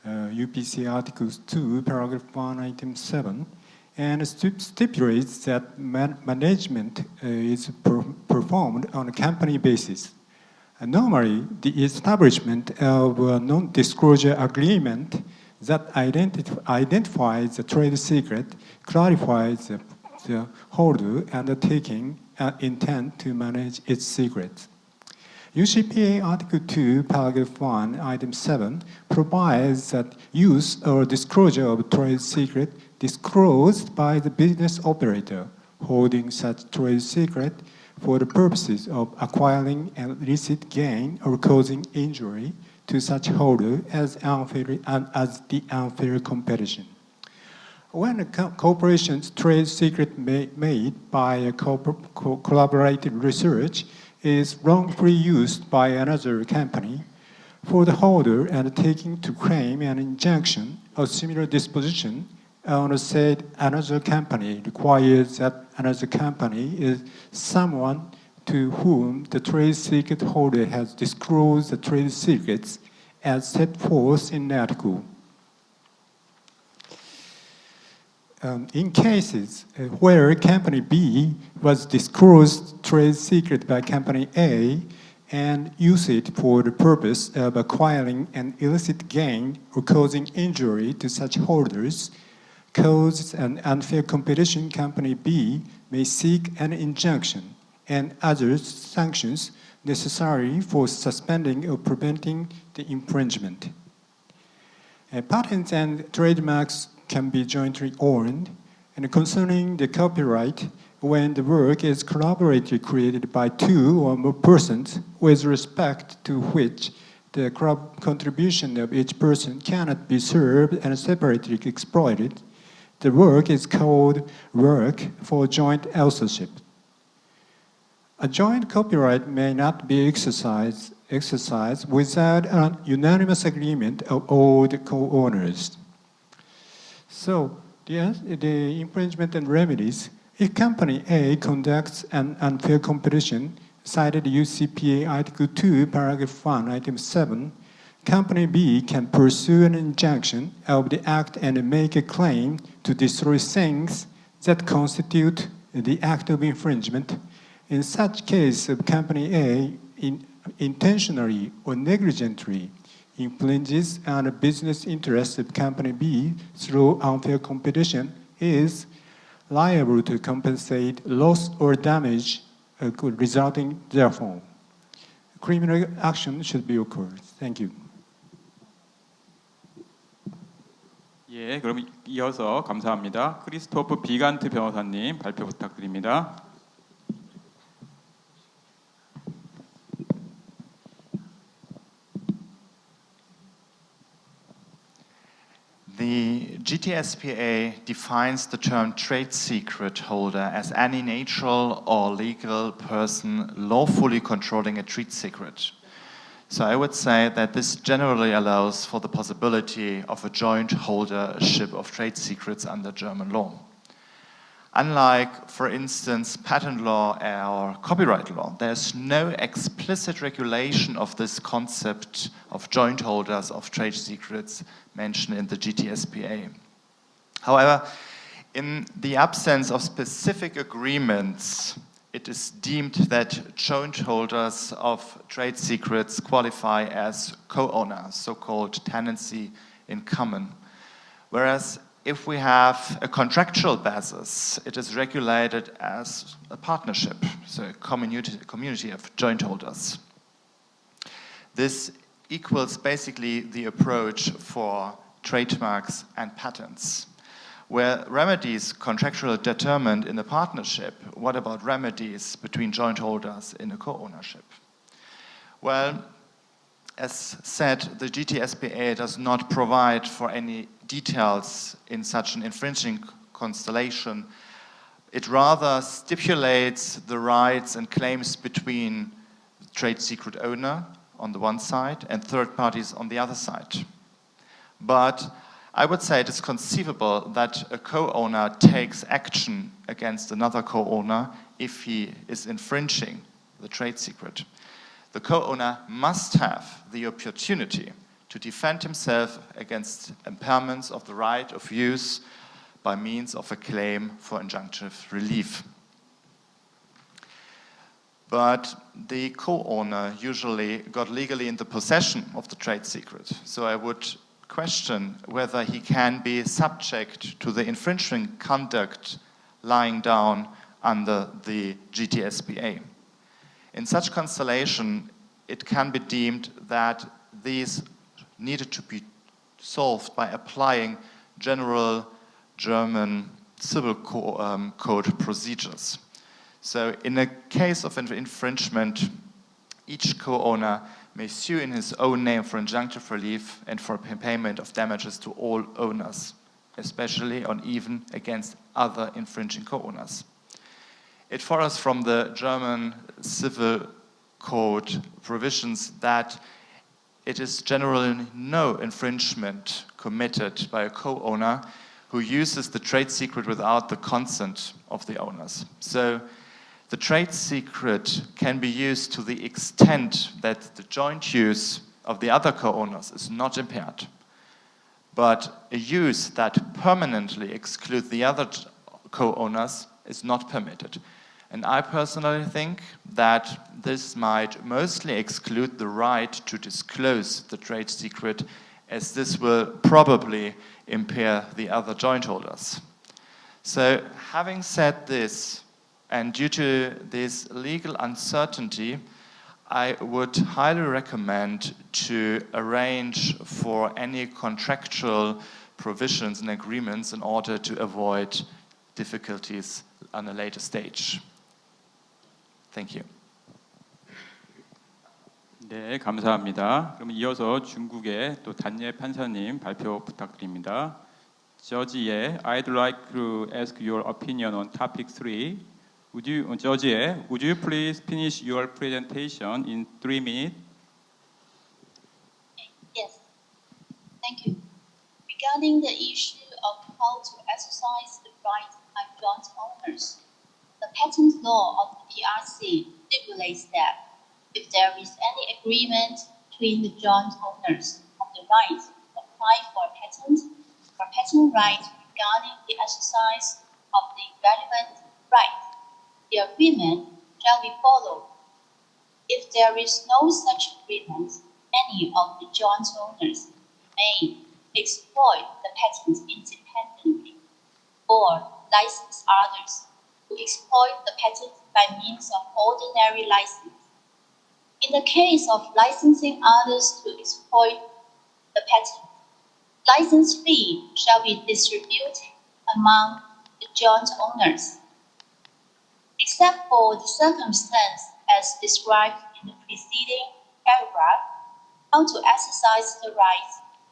UPC Articles 2, Paragraph 1, Item 7, and stipulates that management is performed on a company basis. Normally, the establishment of a non-disclosure agreement that identifies the trade secret clarifies the holder undertaking an intent to manage its secrets. UCPA Article 2, Paragraph 1, Item 7 provides that use or disclosure of trade secret disclosed by the business operator holding such trade secret for the purposes of acquiring an illicit gain or causing injury to such holder as the unfair competition. When a corporation's trade secret made by a collaborative research is wrongfully used by another company, for the holder undertaking to claim an injunction or similar disposition on said another company requires that another company is someone to whom the trade secret holder has disclosed the trade secrets as set forth in the article. In cases where Company B was disclosed trade secret by Company A and used it for the purpose of acquiring an illicit gain or causing injury to such holders, causes an unfair competition, Company B may seek an injunction and other sanctions necessary for suspending or preventing the infringement. Patents and trademarks can be jointly owned, and concerning the copyright, when the work is collaboratively created by two or more persons with respect to which the contribution of each person cannot be served and separately exploited, the work is called work for joint authorship. A joint copyright may not be exercised without an unanimous agreement of all the co-owners. So, the infringement and remedies. If Company A conducts an unfair competition, cited UCPA Article 2, Paragraph 1, Item 7, Company B can pursue an injunction of the act and make a claim to destroy things that constitute the act of infringement. In such case, Company A intentionally or negligently infringes on a business interest of Company B through unfair competition is liable to compensate loss or damage resulting therefrom. Criminal action should be occurred. Thank you. 예, 그럼 이어서 감사합니다. 크리스토프 비간트 변호사님 발표 부탁드립니다. The GTSPA defines the term trade secret holder as any natural or legal person lawfully controlling a trade secret. So I would say that this generally allows for the possibility of a joint holdership of trade secrets under German law. Unlike, for instance, patent law or copyright law, there's no explicit regulation of this concept of joint holders of trade secrets mentioned in the GTSPA. However, in the absence of specific agreements, it is deemed that joint holders of trade secrets qualify as co-owners, so-called tenancy in common. Whereas if we have a contractual basis, it is regulated as a partnership, so a community of joint holders. This equals basically the approach for trademarks and patents. Where remedies contractually determined in a partnership, what about remedies between joint holders in a co-ownership? Well, as said, the GTSPA does not provide for any details in such an infringing constellation. It rather stipulates the rights and claims between the trade secret owner on the one side and third parties on the other side. But I would say it is conceivable that a co-owner takes action against another co-owner if he is infringing the trade secret. The co-owner must have the opportunity to defend himself against impairments of the right of use by means of a claim for injunctive relief. But the co-owner usually got legally into possession of the trade secret. So I would question whether he can be subject to the infringing conduct lying down under the GTSPA. In such constellation, it can be deemed that these needed to be solved by applying general German civil code procedures. So in a case of infringement, each co-owner may sue in his own name for injunctive relief and for payment of damages to all owners, especially or even against other infringing co-owners. It follows from the German civil code provisions that it is generally no infringement committed by a co-owner who uses the trade secret without the consent of the owners. So The trade secret can be used to the extent that the joint use of the other co-owners is not impaired. But a use that permanently excludes the other co-owners is not permitted. And I personally think that this might mostly exclude the right to disclose the trade secret, as this will probably impair the other joint holders. So, having said this, and due to this legal uncertainty, I would highly recommend to arrange for any contractual provisions and agreements in order to avoid difficulties on a later stage. Thank you. 네, 감사합니다. 그럼 이어서 중국의 또 단예 판사님 발표 부탁드립니다. Judge Ye, I'd like to ask your opinion on topic 3. Judge Ye, would you please finish your presentation in 3 minutes? Yes, thank you. Regarding the issue of how to exercise the right by joint owners, the patent law of the PRC stipulates that if there is any agreement between the joint owners of the right to apply for a patent or patent right regarding the exercise of the relevant right, the agreement shall be followed. If there is no such agreement, any of the joint owners may exploit the patent independently or license others to exploit the patent by means of ordinary license. In the case of licensing others to exploit the patent, license fee shall be distributed among the joint owners. Except for the circumstance as described in the preceding paragraph, how to exercise the right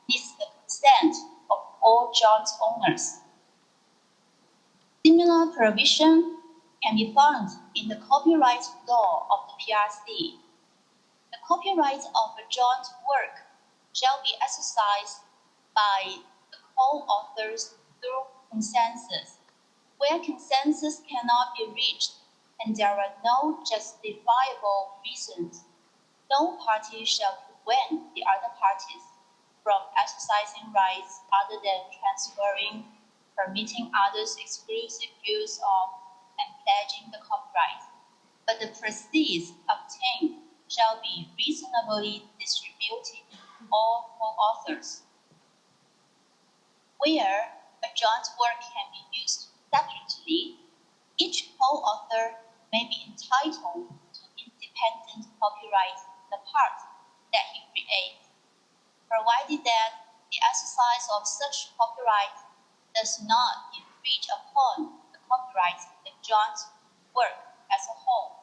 needs the consent of all joint owners. Similar provision can be found in the copyright law of the PRC. The copyright of a joint work shall be exercised by the co-authors through consensus. Where consensus cannot be reached and there are no justifiable reasons, no party shall prevent the other parties from exercising rights other than transferring, permitting others exclusive use of, and pledging the copyright. But the proceeds obtained shall be reasonably distributed to all co-authors. Where a joint work can be used separately, each co-author may be entitled to independent copyright in the part that he creates, provided that the exercise of such copyright does not infringe upon the copyright of the joint work as a whole.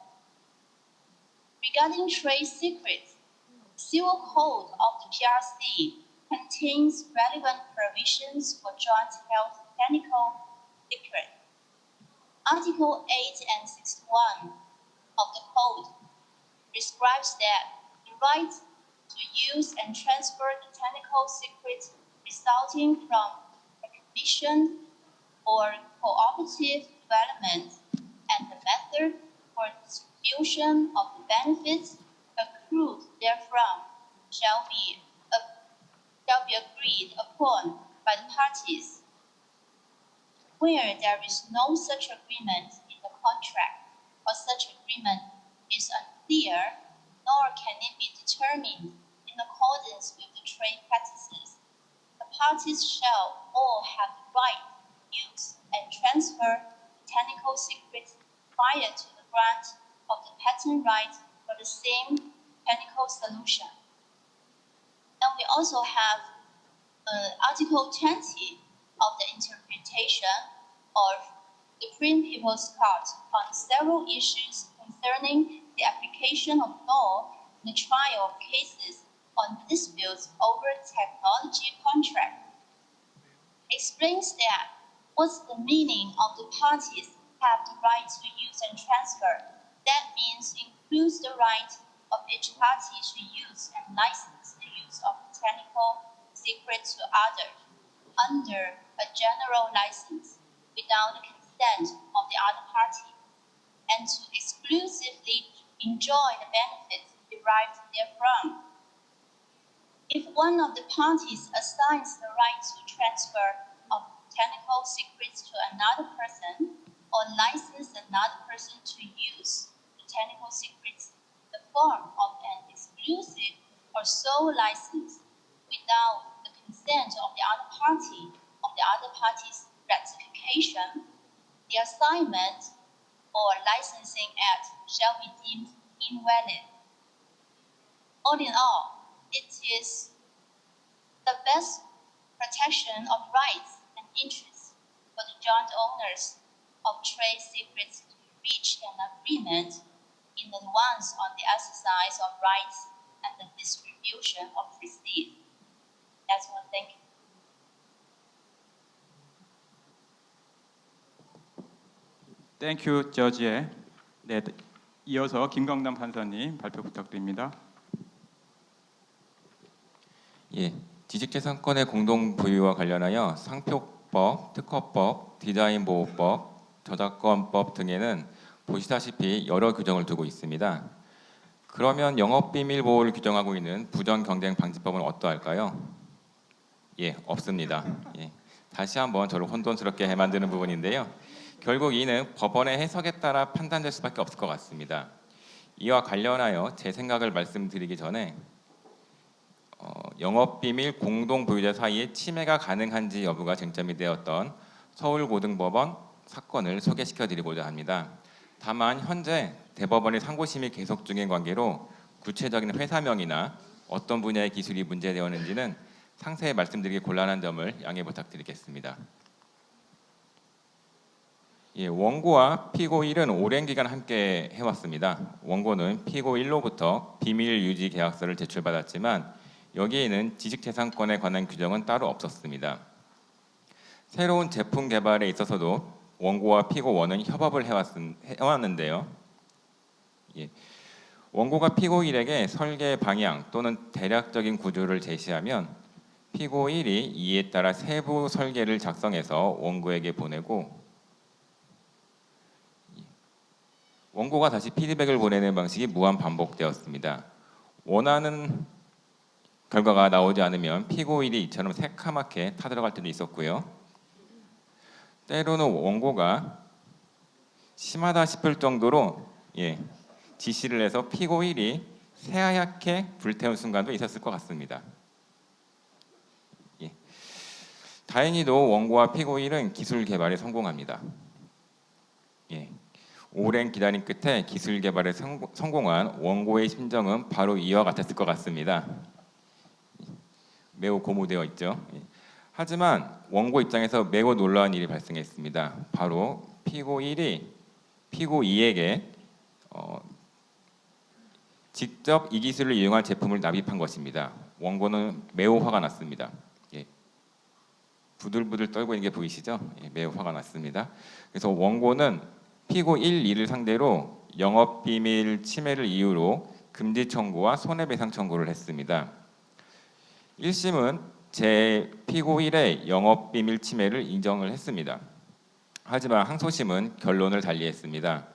Regarding trade secrets, the Civil Code of the PRC contains relevant provisions for joint held technical secrets. Article 8 and 61 of the Code prescribes that the right to use and transfer the technical secrets resulting from recognition or cooperative development and the method for distribution of the benefits accrued therefrom shall be agreed upon by the parties. Where there is no such agreement in the contract, or such agreement is unclear, nor can it be determined in accordance with the trade practices, the parties shall all have the right to use and transfer the technical secrets prior to the grant of the patent right for the same technical solution. And we also have Article 20 of the interpretation of the Supreme People's Court on several issues concerning the application of law in the trial of cases on disputes over technology contract. Explains that what's the meaning of the parties have the right to use and transfer. That means includes the right of each party to use and license the use of technical secrets to others under a general license without the consent of the other party. and to exclusively enjoy the benefits derived therefrom. If one of the parties assigns the right to transfer of technical secrets to another person or license another person to use the technical secrets in the form of an exclusive or sole license without the consent of the other party's ratification, the assignment or licensing act shall be deemed invalid. All in all, it is the best protection of rights and interests for the joint owners of trade secrets to reach an agreement in advance on the exercise of rights and the distribution of receipts. That's one thing. 땡큐 저지에 네, 이어서 김광남 판사님 발표 부탁드립니다. 예, 지식재산권의 공동 부유와 관련하여 상표법, 특허법, 디자인보호법, 저작권법 등에는 보시다시피 여러 규정을 두고 있습니다. 그러면 영업비밀 보호를 규정하고 있는 부정경쟁방지법은 어떠할까요? 예, 없습니다. 예, 다시 한번 저를 혼돈스럽게 만드는 부분인데요. 결국 이는 법원의 해석에 따라 판단될 수밖에 없을 것 같습니다. 이와 관련하여 제 생각을 말씀드리기 전에 영업비밀 공동부유자 사이에 침해가 가능한지 여부가 쟁점이 되었던 서울고등법원 사건을 소개시켜드리고자 합니다. 다만 현재 대법원의 상고심이 계속 중인 관계로 구체적인 회사명이나 어떤 분야의 기술이 문제되었는지는 상세히 말씀드리기 곤란한 점을 양해 부탁드리겠습니다. 예, 원고와 피고 1은 오랜 기간 함께 해왔습니다. 원고는 피고 1로부터 비밀 유지 계약서를 제출받았지만 여기에는 지식재산권에 관한 규정은 따로 없었습니다. 새로운 제품 개발에 있어서도 원고와 피고 1은 협업을 해왔는데요. 예, 원고가 피고 1에게 설계 방향 또는 대략적인 구조를 제시하면 피고 1이 이에 따라 세부 설계를 작성해서 원고에게 보내고 원고가 다시 피드백을 보내는 방식이 무한 반복되었습니다. 원하는 결과가 나오지 않으면 피고 1이 이처럼 새카맣게 타들어갈 때도 있었고요. 때로는 원고가 심하다 싶을 정도로 지시를 해서 피고 1이 새하얗게 불태운 순간도 있었을 것 같습니다. 다행히도 원고와 피고 1은 기술 개발에 성공합니다. 오랜 기다림 끝에 기술 개발에 성공한 원고의 심정은 바로 이와 같았을 것 같습니다. 매우 고무되어 있죠. 하지만 원고 입장에서 매우 놀라운 일이 발생했습니다. 바로 피고 1이 피고 2에게 직접 이 기술을 이용한 제품을 납입한 것입니다. 원고는 매우 화가 났습니다. 부들부들 떨고 있는 게 보이시죠? 매우 화가 났습니다. 그래서 원고는 피고 1, 2를 상대로 영업비밀 침해를 이유로 금지 청구와 손해배상 청구를 했습니다. 1심은 제 피고 1의 영업비밀 침해를 인정을 했습니다. 하지만 항소심은 결론을 달리했습니다.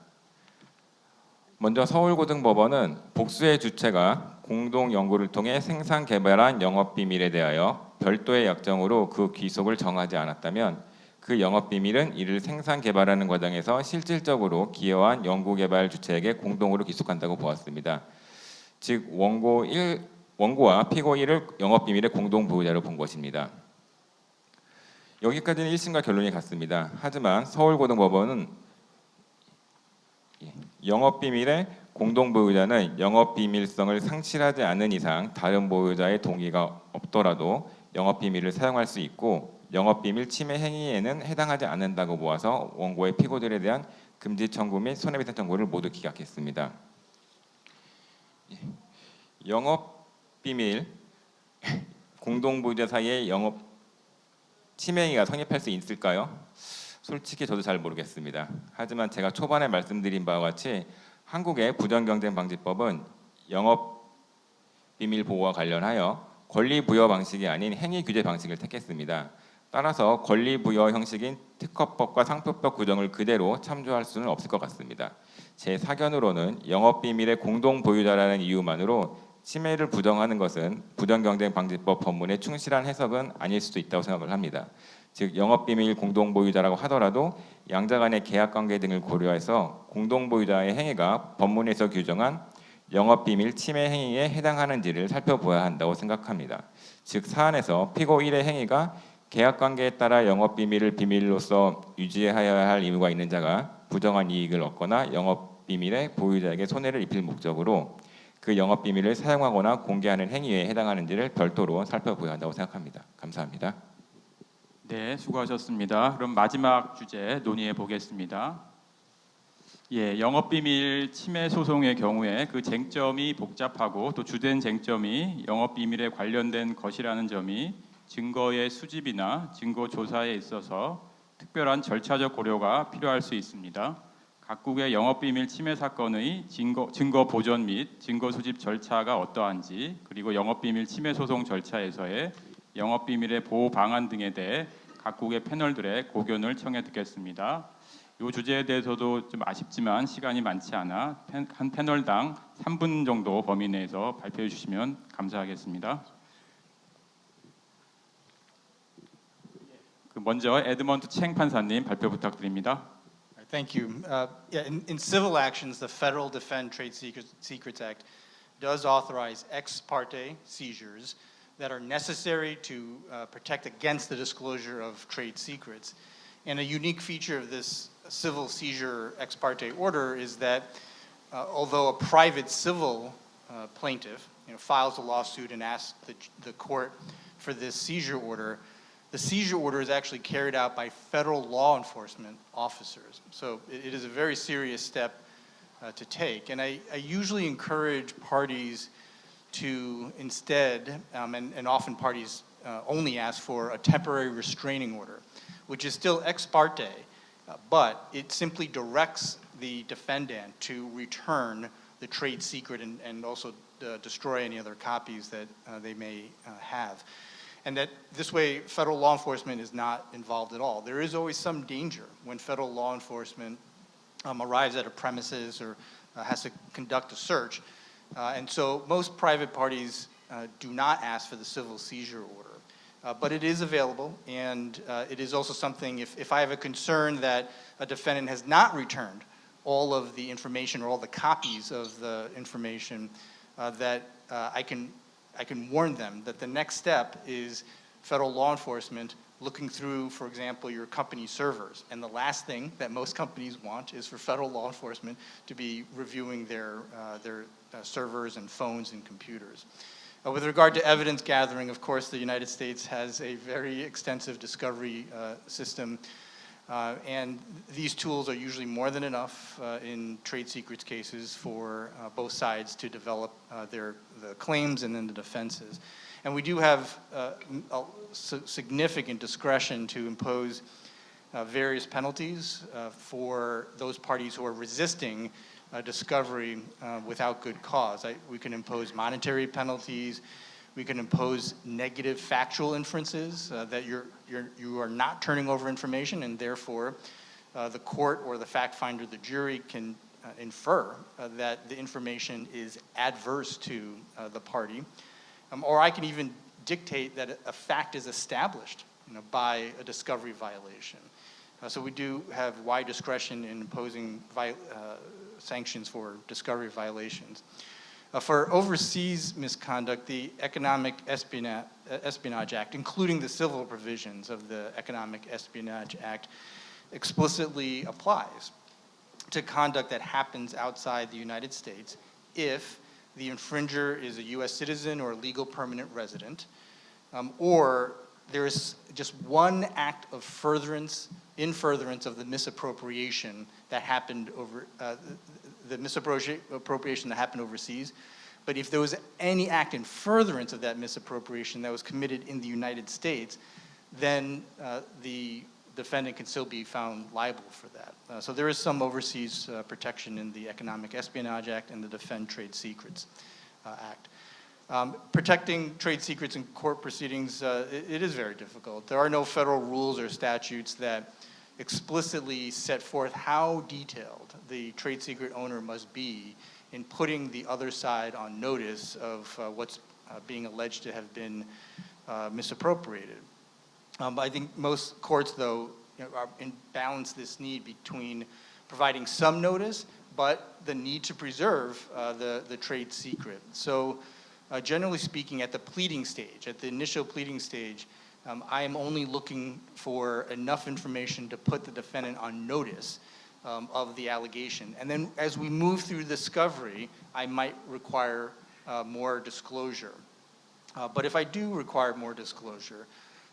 먼저 서울고등법원은 복수의 주체가 공동 연구를 통해 생산 개발한 영업비밀에 대하여 별도의 약정으로 그 귀속을 정하지 않았다면 그 영업비밀은 이를 생산 개발하는 과정에서 실질적으로 기여한 연구개발 주체에게 공동으로 귀속한다고 보았습니다. 즉 원고와 피고 1을 영업비밀의 공동보유자로 본 것입니다. 여기까지는 1심과 결론이 같습니다. 하지만 서울고등법원은 영업비밀의 공동보유자는 영업비밀성을 상실하지 않는 이상 다른 보유자의 동의가 없더라도 영업비밀을 사용할 수 있고 영업비밀 침해 행위에는 해당하지 않는다고 보아서 원고의 피고들에 대한 금지 청구 및 손해배상 청구를 모두 기각했습니다. 영업비밀 공동보유자 사이에 영업 침해 행위가 성립할 수 있을까요? 솔직히 저도 잘 모르겠습니다. 하지만 제가 초반에 말씀드린 바와 같이 한국의 부정경쟁방지법은 영업비밀 보호와 관련하여 권리 부여 방식이 아닌 행위 규제 방식을 택했습니다. 따라서 권리 부여 형식인 특허법과 상표법 규정을 그대로 참조할 수는 없을 것 같습니다. 제 사견으로는 영업비밀의 공동 보유자라는 이유만으로 침해를 부정하는 것은 부정경쟁방지법 법문에 충실한 해석은 아닐 수도 있다고 생각을 합니다. 즉 영업비밀 공동보유자라고 하더라도 양자 간의 계약관계 등을 고려해서 공동보유자의 행위가 법문에서 규정한 영업비밀 침해 행위에 해당하는지를 살펴보아야 한다고 생각합니다. 즉 사안에서 피고 1의 행위가 계약관계에 따라 영업비밀을 비밀로서 유지하여야 할 의무가 있는 자가 부정한 이익을 얻거나 영업비밀의 보유자에게 손해를 입힐 목적으로 그 영업비밀을 사용하거나 공개하는 행위에 해당하는지를 별도로 살펴보아야 한다고 생각합니다. 감사합니다. 네, 수고하셨습니다. 그럼 마지막 주제 논의해 보겠습니다. 예, 영업비밀 침해 소송의 경우에 그 쟁점이 복잡하고 또 주된 쟁점이 영업비밀에 관련된 것이라는 점이 증거의 수집이나 증거 조사에 있어서 특별한 절차적 고려가 필요할 수 있습니다. 각국의 영업비밀 침해 사건의 증거 보존 및 증거 수집 절차가 어떠한지, 그리고 영업비밀 침해 소송 절차에서의 영업비밀의 보호 방안 등에 대해 각국의 패널들의 고견을 청해 듣겠습니다. 이 주제에 대해서도 좀 아쉽지만 시간이 많지 않아 한 패널당 3분 정도 범위 내에서 발표해 주시면 감사하겠습니다. 먼저 에드먼드 챙 판사님 발표 부탁드립니다. Thank you. Yeah, in civil actions, the Federal Defend Trade Secrets Act does authorize ex parte seizures that are necessary to protect against the disclosure of trade secrets. And a unique feature of this civil seizure ex parte order is that although a private civil plaintiff files a lawsuit and asks the court for this seizure order, the seizure order is actually carried out by federal law enforcement officers. So it is a very serious step to take. And I usually encourage parties to instead, and often parties only ask for a temporary restraining order, which is still ex parte, but it simply directs the defendant to return the trade secret and also destroy any other copies that they may have. And that this way, federal law enforcement is not involved at all. There is always some danger when federal law enforcement arrives at a premises or has to conduct a search. And so most private parties do not ask for the civil seizure order. But it is available, and it is also something, if I have a concern that a defendant has not returned all of the information or all the copies of the information, that I can warn them that the next step is federal law enforcement looking through, for example, your company servers. And the last thing that most companies want is for federal law enforcement to be reviewing their servers and phones and computers. With regard to evidence gathering, of course, the United States has a very extensive discovery system. And these tools are usually more than enough in trade secrets cases for both sides to develop the claims and then the defenses. And we do have significant discretion to impose various penalties for those parties who are resisting discovery without good cause. We can impose monetary penalties. We can impose negative factual inferences that you are not turning over information, and therefore the court or the fact finder, the jury, can infer that the information is adverse to the party. Or I can even dictate that a fact is established by a discovery violation. So we do have wide discretion in imposing sanctions for discovery violations. For overseas misconduct, the Economic Espionage Act, including the civil provisions of the Economic Espionage Act, explicitly applies to conduct that happens outside the United States if the infringer is a U.S. citizen or a legal permanent resident, or there is just one act of in furtherance of the misappropriation that happened overseas. But if there was any act in furtherance of that misappropriation that was committed in the United States, then the defendant can still be found liable for that. So there is some overseas protection in the Economic Espionage Act and the Defend Trade Secrets Act. Protecting trade secrets in court proceedings, it is very difficult. There are no federal rules or statutes that explicitly set forth how detailed the trade secret owner must be in putting the other side on notice of what's being alleged to have been misappropriated. I think most courts, though, balance this need between providing some notice, but the need to preserve the trade secret. So generally speaking, at the pleading stage, at the initial pleading stage, I am only looking for enough information to put the defendant on notice of the allegation. And then as we move through discovery, I might require more disclosure. But if I do require more disclosure,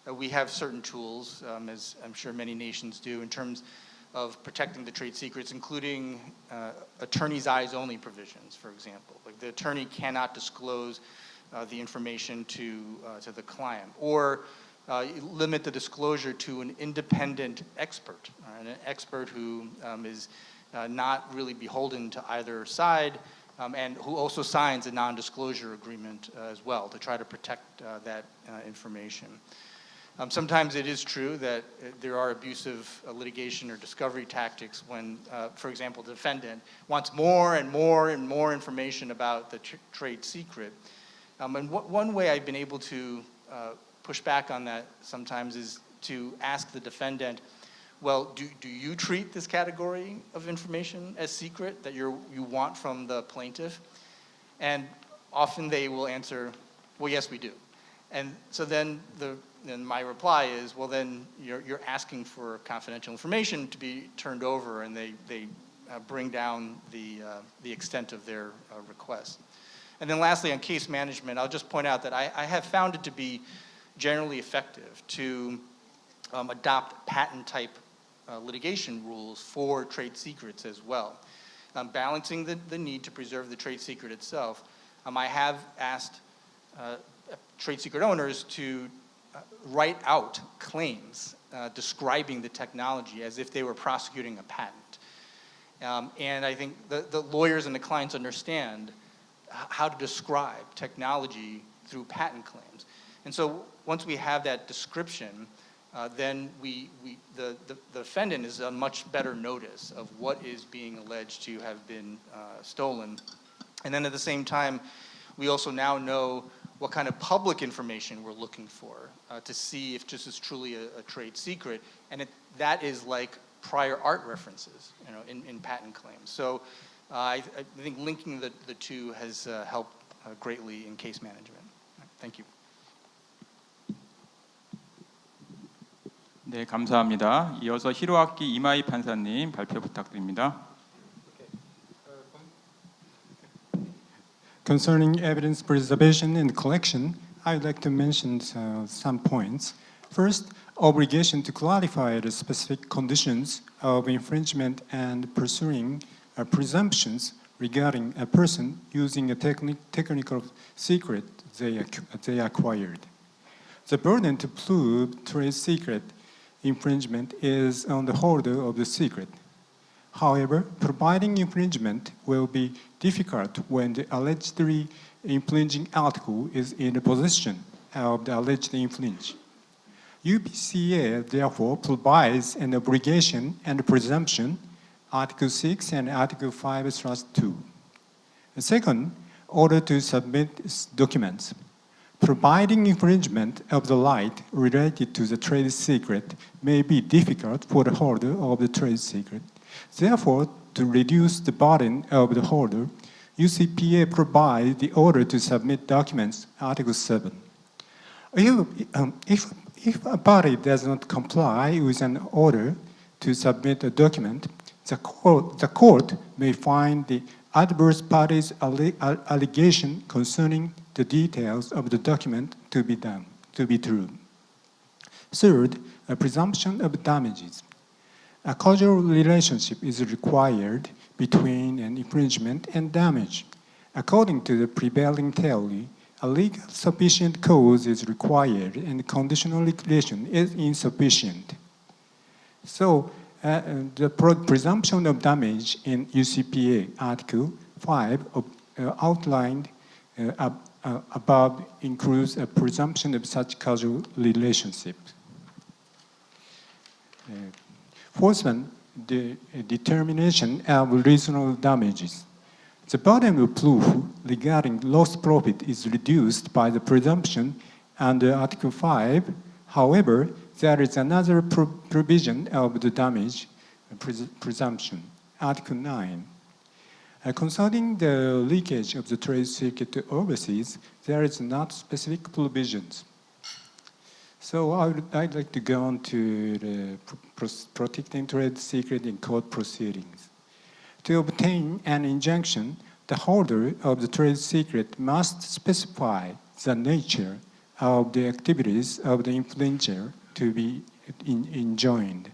we have certain tools, as I'm sure many nations do, in terms of protecting the trade secrets, including attorney's eyes only provisions, for example. Like the attorney cannot disclose the information to the client, or limit the disclosure to an independent expert, an expert who is not really beholden to either side, and who also signs a non-disclosure agreement as well to try to protect that information. Sometimes it is true that there are abusive litigation or discovery tactics when, for example, the defendant wants more and more and more information about the trade secret. And one way I've been able to push back on that sometimes is to ask the defendant, well, do you treat this category of information as secret that you want from the plaintiff? And often they will answer, well, yes, we do. And so then my reply is, well, then you're asking for confidential information to be turned over, and they bring down the extent of their request. And then lastly, on case management, I'll just point out that I have found it to be generally effective to adopt patent-type litigation rules for trade secrets as well. Balancing the need to preserve the trade secret itself, I have asked trade secret owners to write out claims describing the technology as if they were prosecuting a patent. And I think the lawyers and the clients understand how to describe technology through patent claims. And so once we have that description, then the defendant is on much better notice of what is being alleged to have been stolen. And then at the same time, we also now know what kind of public information we're looking for to see if this is truly a trade secret. And that is like prior art references, in patent claims. So I think linking the two has helped greatly in case management. Thank you. 네, 감사합니다. 이어서 히로아키 이마이 판사님 발표 부탁드립니다. Concerning evidence preservation and collection, I would like to mention some points. First, obligation to clarify the specific conditions of infringement and pursuing presumptions regarding a person using a technical secret they acquired. The burden to prove trade secret infringement is on the holder of the secret. However, providing infringement will be difficult when the allegedly infringing article is in the possession of the alleged infringe. UPCA therefore provides an obligation and presumption, Article 6 and Article 5/2. Second, order to submit documents. Providing infringement of the right related to the trade secret may be difficult for the holder of the trade secret. Therefore, to reduce the burden of the holder, UCPA provides the order to submit documents, Article 7. If a party does not comply with an order to submit a document, the court may find the adverse party's allegation concerning the details of the document to be true. Third, a presumption of damages. A causal relationship is required between an infringement and damage. According to the prevailing theory, a legal sufficient cause is required and conditional liquidation is insufficient. So, the presumption of damage in UCPA Article 5 outlined above includes a presumption of such causal relationship. Fourth one, the determination of reasonable damages. The burden of proof regarding lost profit is reduced by the presumption under Article 5. However, there is another provision of the damage presumption, Article 9. Concerning the leakage of the trade secret to overseas, there is not specific provisions. So I'd like to go on to the protecting trade secret in court proceedings. To obtain an injunction, the holder of the trade secret must specify the nature of the activities of the infringer to be enjoined.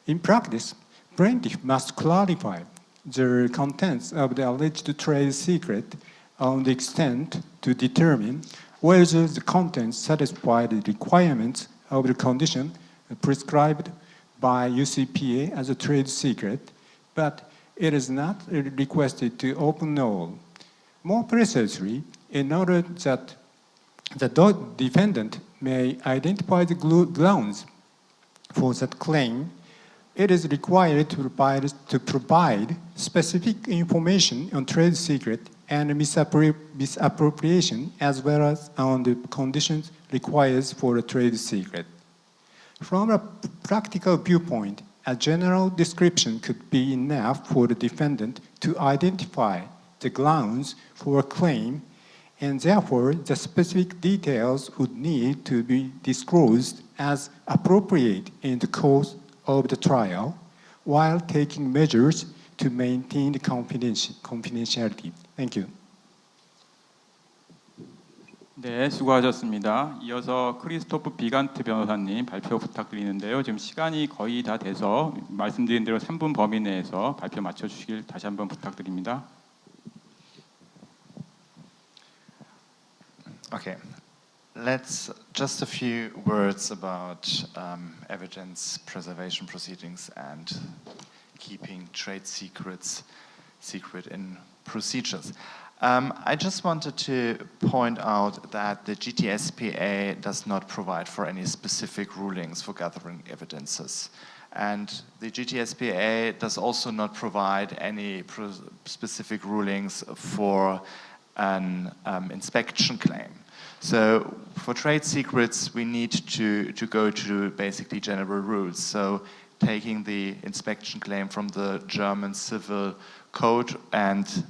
In practice, plaintiff must clarify the contents of the alleged trade secret on the extent to determine whether the contents satisfy the requirements of the condition prescribed by UCPA as a trade secret, but it is not requested to open all. More precisely, in order that the defendant may identify the grounds for that claim, it is required to provide specific information on trade secret and misappropriation, as well as on the conditions required for a trade secret. From a practical viewpoint, a general description could be enough for the defendant to identify the grounds for a claim, and therefore the specific details would need to be disclosed as appropriate in the course of the trial, while taking measures to maintain the confidentiality. Thank you. 네, 수고하셨습니다. 이어서 크리스토프 비간트 변호사님 발표 부탁드리는데요. 지금 시간이 거의 다 돼서 말씀드린 대로 3분 범위 내에서 발표 맞춰주시길 다시 한번 부탁드립니다. Okay, let's just a few words about evidence preservation proceedings and keeping trade secrets secret in procedures. I just wanted to point out that the GTSPA does not provide for any specific rulings for gathering evidences. And the GTSPA does also not provide any specific rulings for an inspection claim. So for trade secrets, we need to go to basically general rules. So taking the inspection claim from the German Civil Code and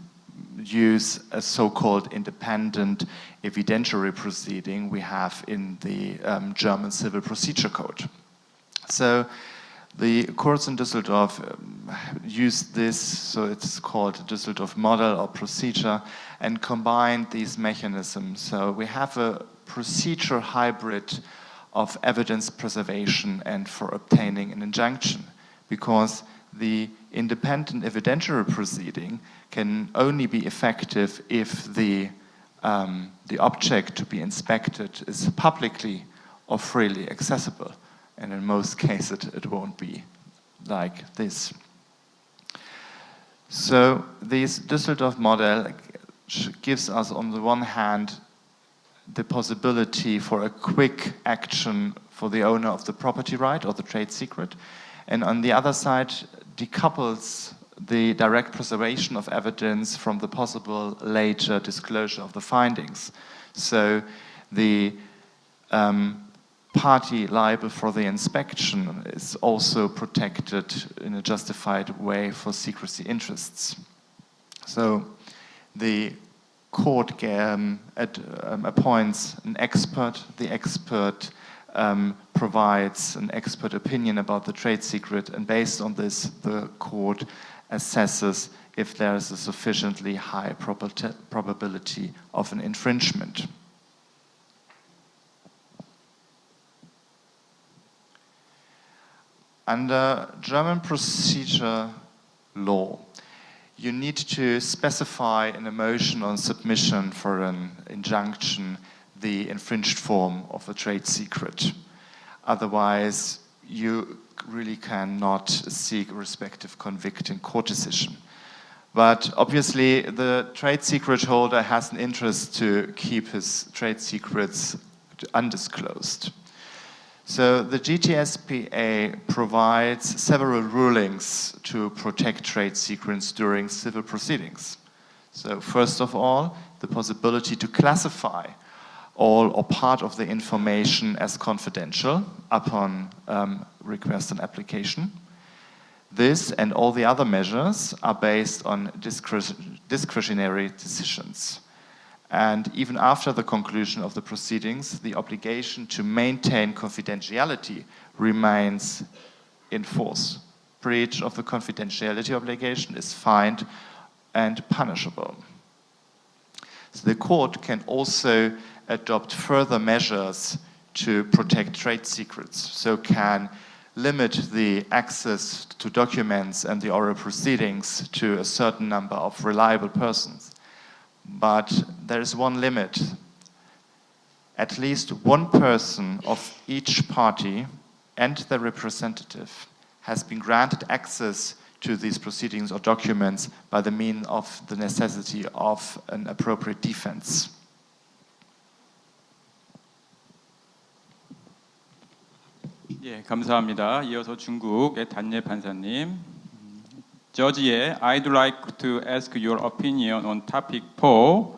use a so-called independent evidentiary proceeding we have in the German Civil Procedure Code. So the courts in Düsseldorf use this, so it's called Düsseldorf model or procedure, and combine these mechanisms. So we have a procedure hybrid of evidence preservation and for obtaining an injunction, because the independent evidentiary proceeding can only be effective if the object to be inspected is publicly or freely accessible. And in most cases, it won't be like this. So this Düsseldorf model gives us, on the one hand, the possibility for a quick action for the owner of the property right or the trade secret, and on the other side, decouples the direct preservation of evidence from the possible later disclosure of the findings. So the party liable for the inspection is also protected in a justified way for secrecy interests. So the court appoints an expert. The expert provides an expert opinion about the trade secret, and based on this, the court assesses if there is a sufficiently high probability of an infringement. Under German procedure law, you need to specify in a motion on submission for an injunction the infringed form of a trade secret. Otherwise, you really cannot seek a respective convicting court decision. But obviously, the trade secret holder has an interest to keep his trade secrets undisclosed. So the GTSPA provides several rulings to protect trade secrets during civil proceedings. So first of all, the possibility to classify all or part of the information as confidential upon request and application. This and all the other measures are based on discretionary decisions. And even after the conclusion of the proceedings, the obligation to maintain confidentiality remains in force. Breach of the confidentiality obligation is fined and punishable. So the court can also adopt further measures to protect trade secrets, so can limit the access to documents and the oral proceedings to a certain number of reliable persons. But there is one limit. At least one person of each party and their representative has been granted access to these proceedings or documents by the means of the necessity of an appropriate defense. 예, 감사합니다. 이어서 중국의 단예 판사님. Judge, I'd like to ask your opinion on topic 4.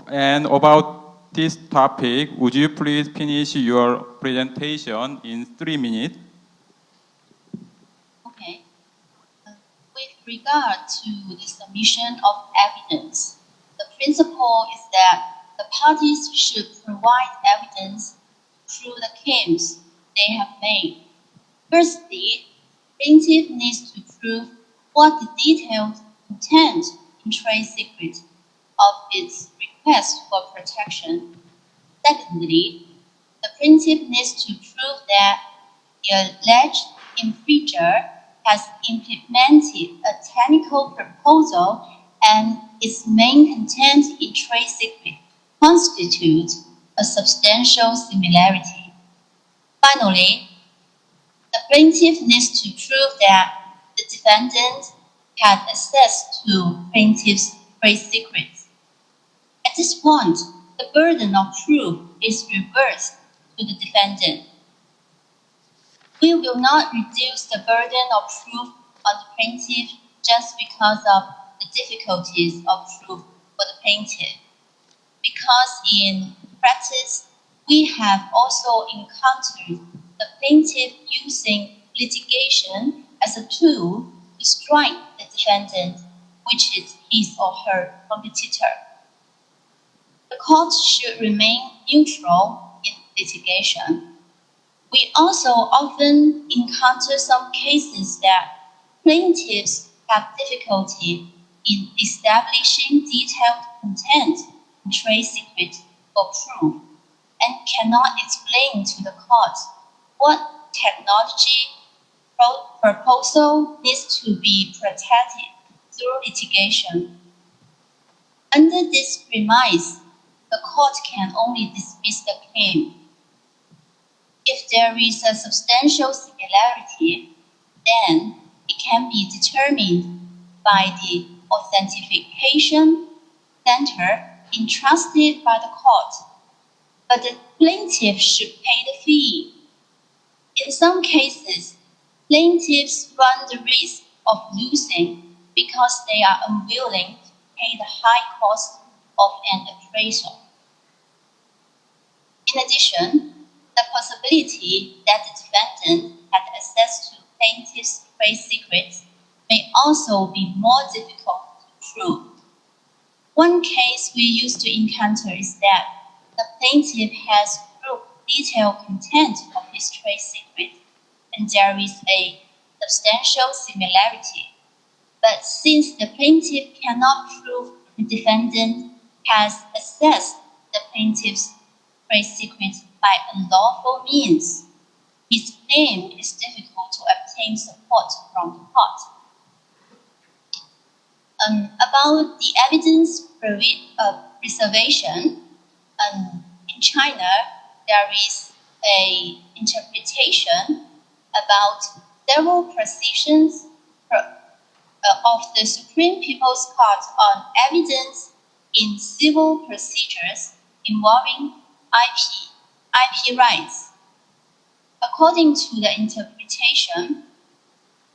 And about this topic, would you please finish your presentation in 3 minutes? Okay. With regard to the submission of evidence, the principle is that the parties should provide evidence through the claims they have made. Firstly, plaintiff needs to prove what the detailed content in trade secret of its request for protection. Secondly, the plaintiff needs to prove that the alleged infringer has implemented a technical proposal and its main content in trade secret constitutes a substantial similarity. Finally, the plaintiff needs to prove that the defendant had access to plaintiff's trade secrets. At this point, the burden of proof is reversed to the defendant. We will not reduce the burden of proof on the plaintiff just because of the difficulties of proof for the plaintiff. Because in practice, we have also encountered the plaintiff using litigation as a tool to strike the defendant, which is his or her competitor. The court should remain neutral in litigation. We also often encounter some cases that plaintiffs have difficulty in establishing detailed content in trade secret for proof and cannot explain to the court what technology proposal needs to be protected through litigation. Under this premise, the court can only dismiss the claim. If there is a substantial similarity, then it can be determined by the authentication center entrusted by the court, but the plaintiff should pay the fee. In some cases, plaintiffs run the risk of losing because they are unwilling to pay the high cost of an appraisal. In addition, the possibility that the defendant had access to plaintiff's trade secrets may also be more difficult to prove. One case we used to encounter is that the plaintiff has proved detailed content of his trade secret, and there is a substantial similarity. But since the plaintiff cannot prove the defendant has accessed the plaintiff's trade secret by unlawful means, his claim is difficult to obtain support from the court. About the evidence preservation, in China, there is an interpretation about several of the Supreme People's Court on evidence in civil procedures involving IP rights. According to the interpretation,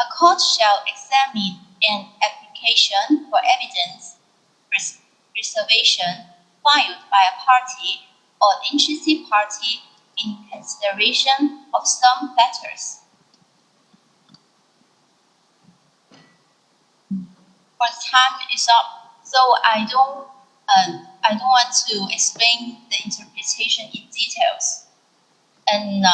a court shall examine an application for evidence reservation filed by a party or interested party in consideration of some factors. For time is up, so I don't want to explain the interpretation in details. And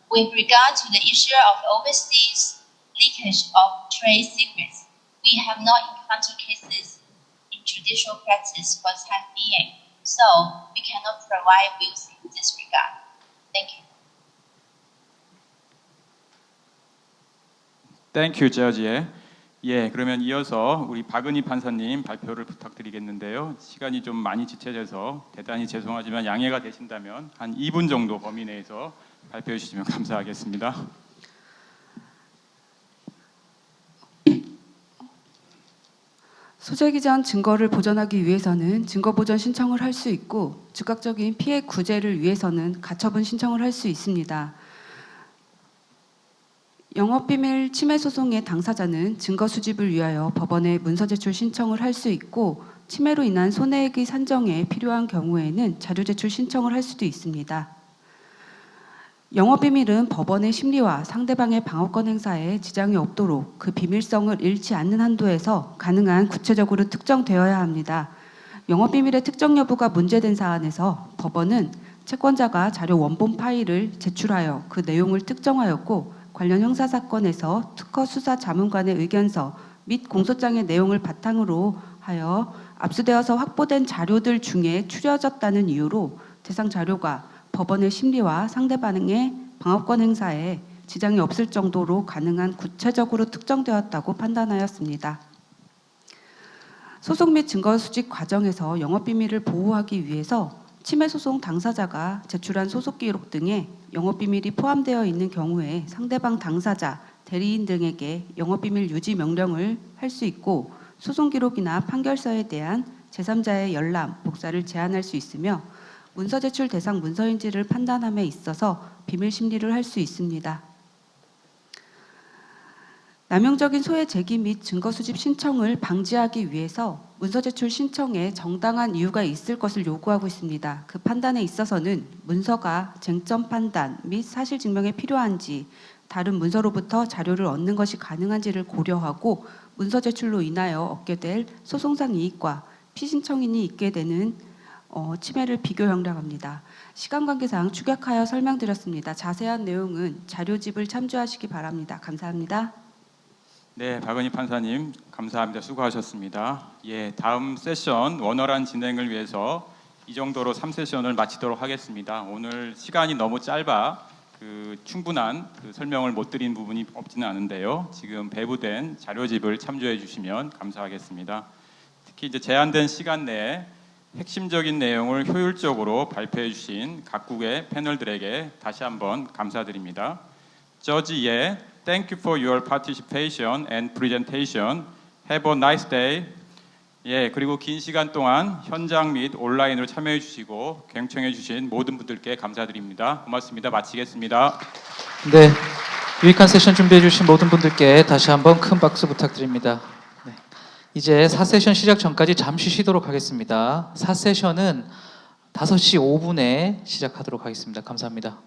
with regard to the issue of overseas leakage of trade secrets, we have not encountered cases in judicial practice for the time being, so we cannot provide views in this regard. Thank you. Thank you, Judge. 예, 그러면 이어서 우리 박은희 판사님 발표를 부탁드리겠는데요. 시간이 좀 많이 지체돼서 대단히 죄송하지만 양해가 되신다면 한 2분 정도 범위 내에서 발표해 주시면 감사하겠습니다. 소재기 전 증거를 보존하기 위해서는 증거 보존 신청을 할 수 있고 즉각적인 피해 구제를 위해서는 가처분 신청을 할 수 있습니다. 영업비밀 침해 소송의 당사자는 증거 수집을 위하여 법원에 문서 제출 신청을 할 수 있고 침해로 인한 손해액의 산정에 필요한 경우에는 자료 제출 신청을 할 수도 있습니다. 영업비밀은 법원의 심리와 상대방의 방어권 행사에 지장이 없도록 그 비밀성을 잃지 않는 한도에서 가능한 구체적으로 특정되어야 합니다. 영업비밀의 특정 여부가 문제된 사안에서 법원은 채권자가 자료 원본 파일을 제출하여 그 내용을 특정하였고 관련 형사사건에서 특허 수사 자문관의 의견서 및 공소장의 내용을 바탕으로 하여 압수되어서 확보된 자료들 중에 추려졌다는 이유로 대상 자료가 법원의 심리와 상대방의 방어권 행사에 지장이 없을 정도로 가능한 구체적으로 특정되었다고 판단하였습니다. 소송 및 증거 수집 과정에서 영업비밀을 보호하기 위해서 침해소송 당사자가 제출한 소속 기록 등에 영업비밀이 포함되어 있는 경우에 상대방 당사자, 대리인 등에게 영업비밀 유지 명령을 할 수 있고 소송 기록이나 판결서에 대한 제3자의 열람, 복사를 제한할 수 있으며 문서 제출 대상 문서인지를 판단함에 있어서 비밀 심리를 할 수 있습니다. 남용적인 소외 제기 및 증거 수집 신청을 방지하기 위해서 문서 제출 신청에 정당한 이유가 있을 것을 요구하고 있습니다. 그 판단에 있어서는 문서가 쟁점 판단 및 사실 증명에 필요한지, 다른 문서로부터 자료를 얻는 것이 가능한지를 고려하고 문서 제출로 인하여 얻게 될 소송상 이익과 피신청인이 있게 되는 침해를 비교 형량합니다. 시간 관계상 축약하여 설명드렸습니다. 자세한 내용은 자료집을 참조하시기 바랍니다. 감사합니다. 네, 박은희 판사님 감사합니다. 수고하셨습니다. 예, 다음 세션 원활한 진행을 위해서 이 정도로 3세션을 마치도록 하겠습니다. 오늘 시간이 너무 짧아 충분한 설명을 못 드린 부분이 없지는 않은데요. 지금 배부된 자료집을 참조해 주시면 감사하겠습니다. 특히 이제 제한된 시간 내에 핵심적인 내용을 효율적으로 발표해 주신 각국의 패널들에게 다시 한번 감사드립니다. Judge Ye, thank you for your participation and presentation. Have a nice day. 예, 그리고 긴 시간 동안 현장 및 온라인으로 참여해 주시고 경청해 주신 모든 분들께 감사드립니다. 고맙습니다. 마치겠습니다. 네, 유익한 세션 준비해 주신 모든 분들께 다시 한번 큰 박수 부탁드립니다. 네, 이제 4세션 시작 전까지 잠시 쉬도록 하겠습니다. 4세션은 5시 5분에 시작하도록 하겠습니다. 감사합니다.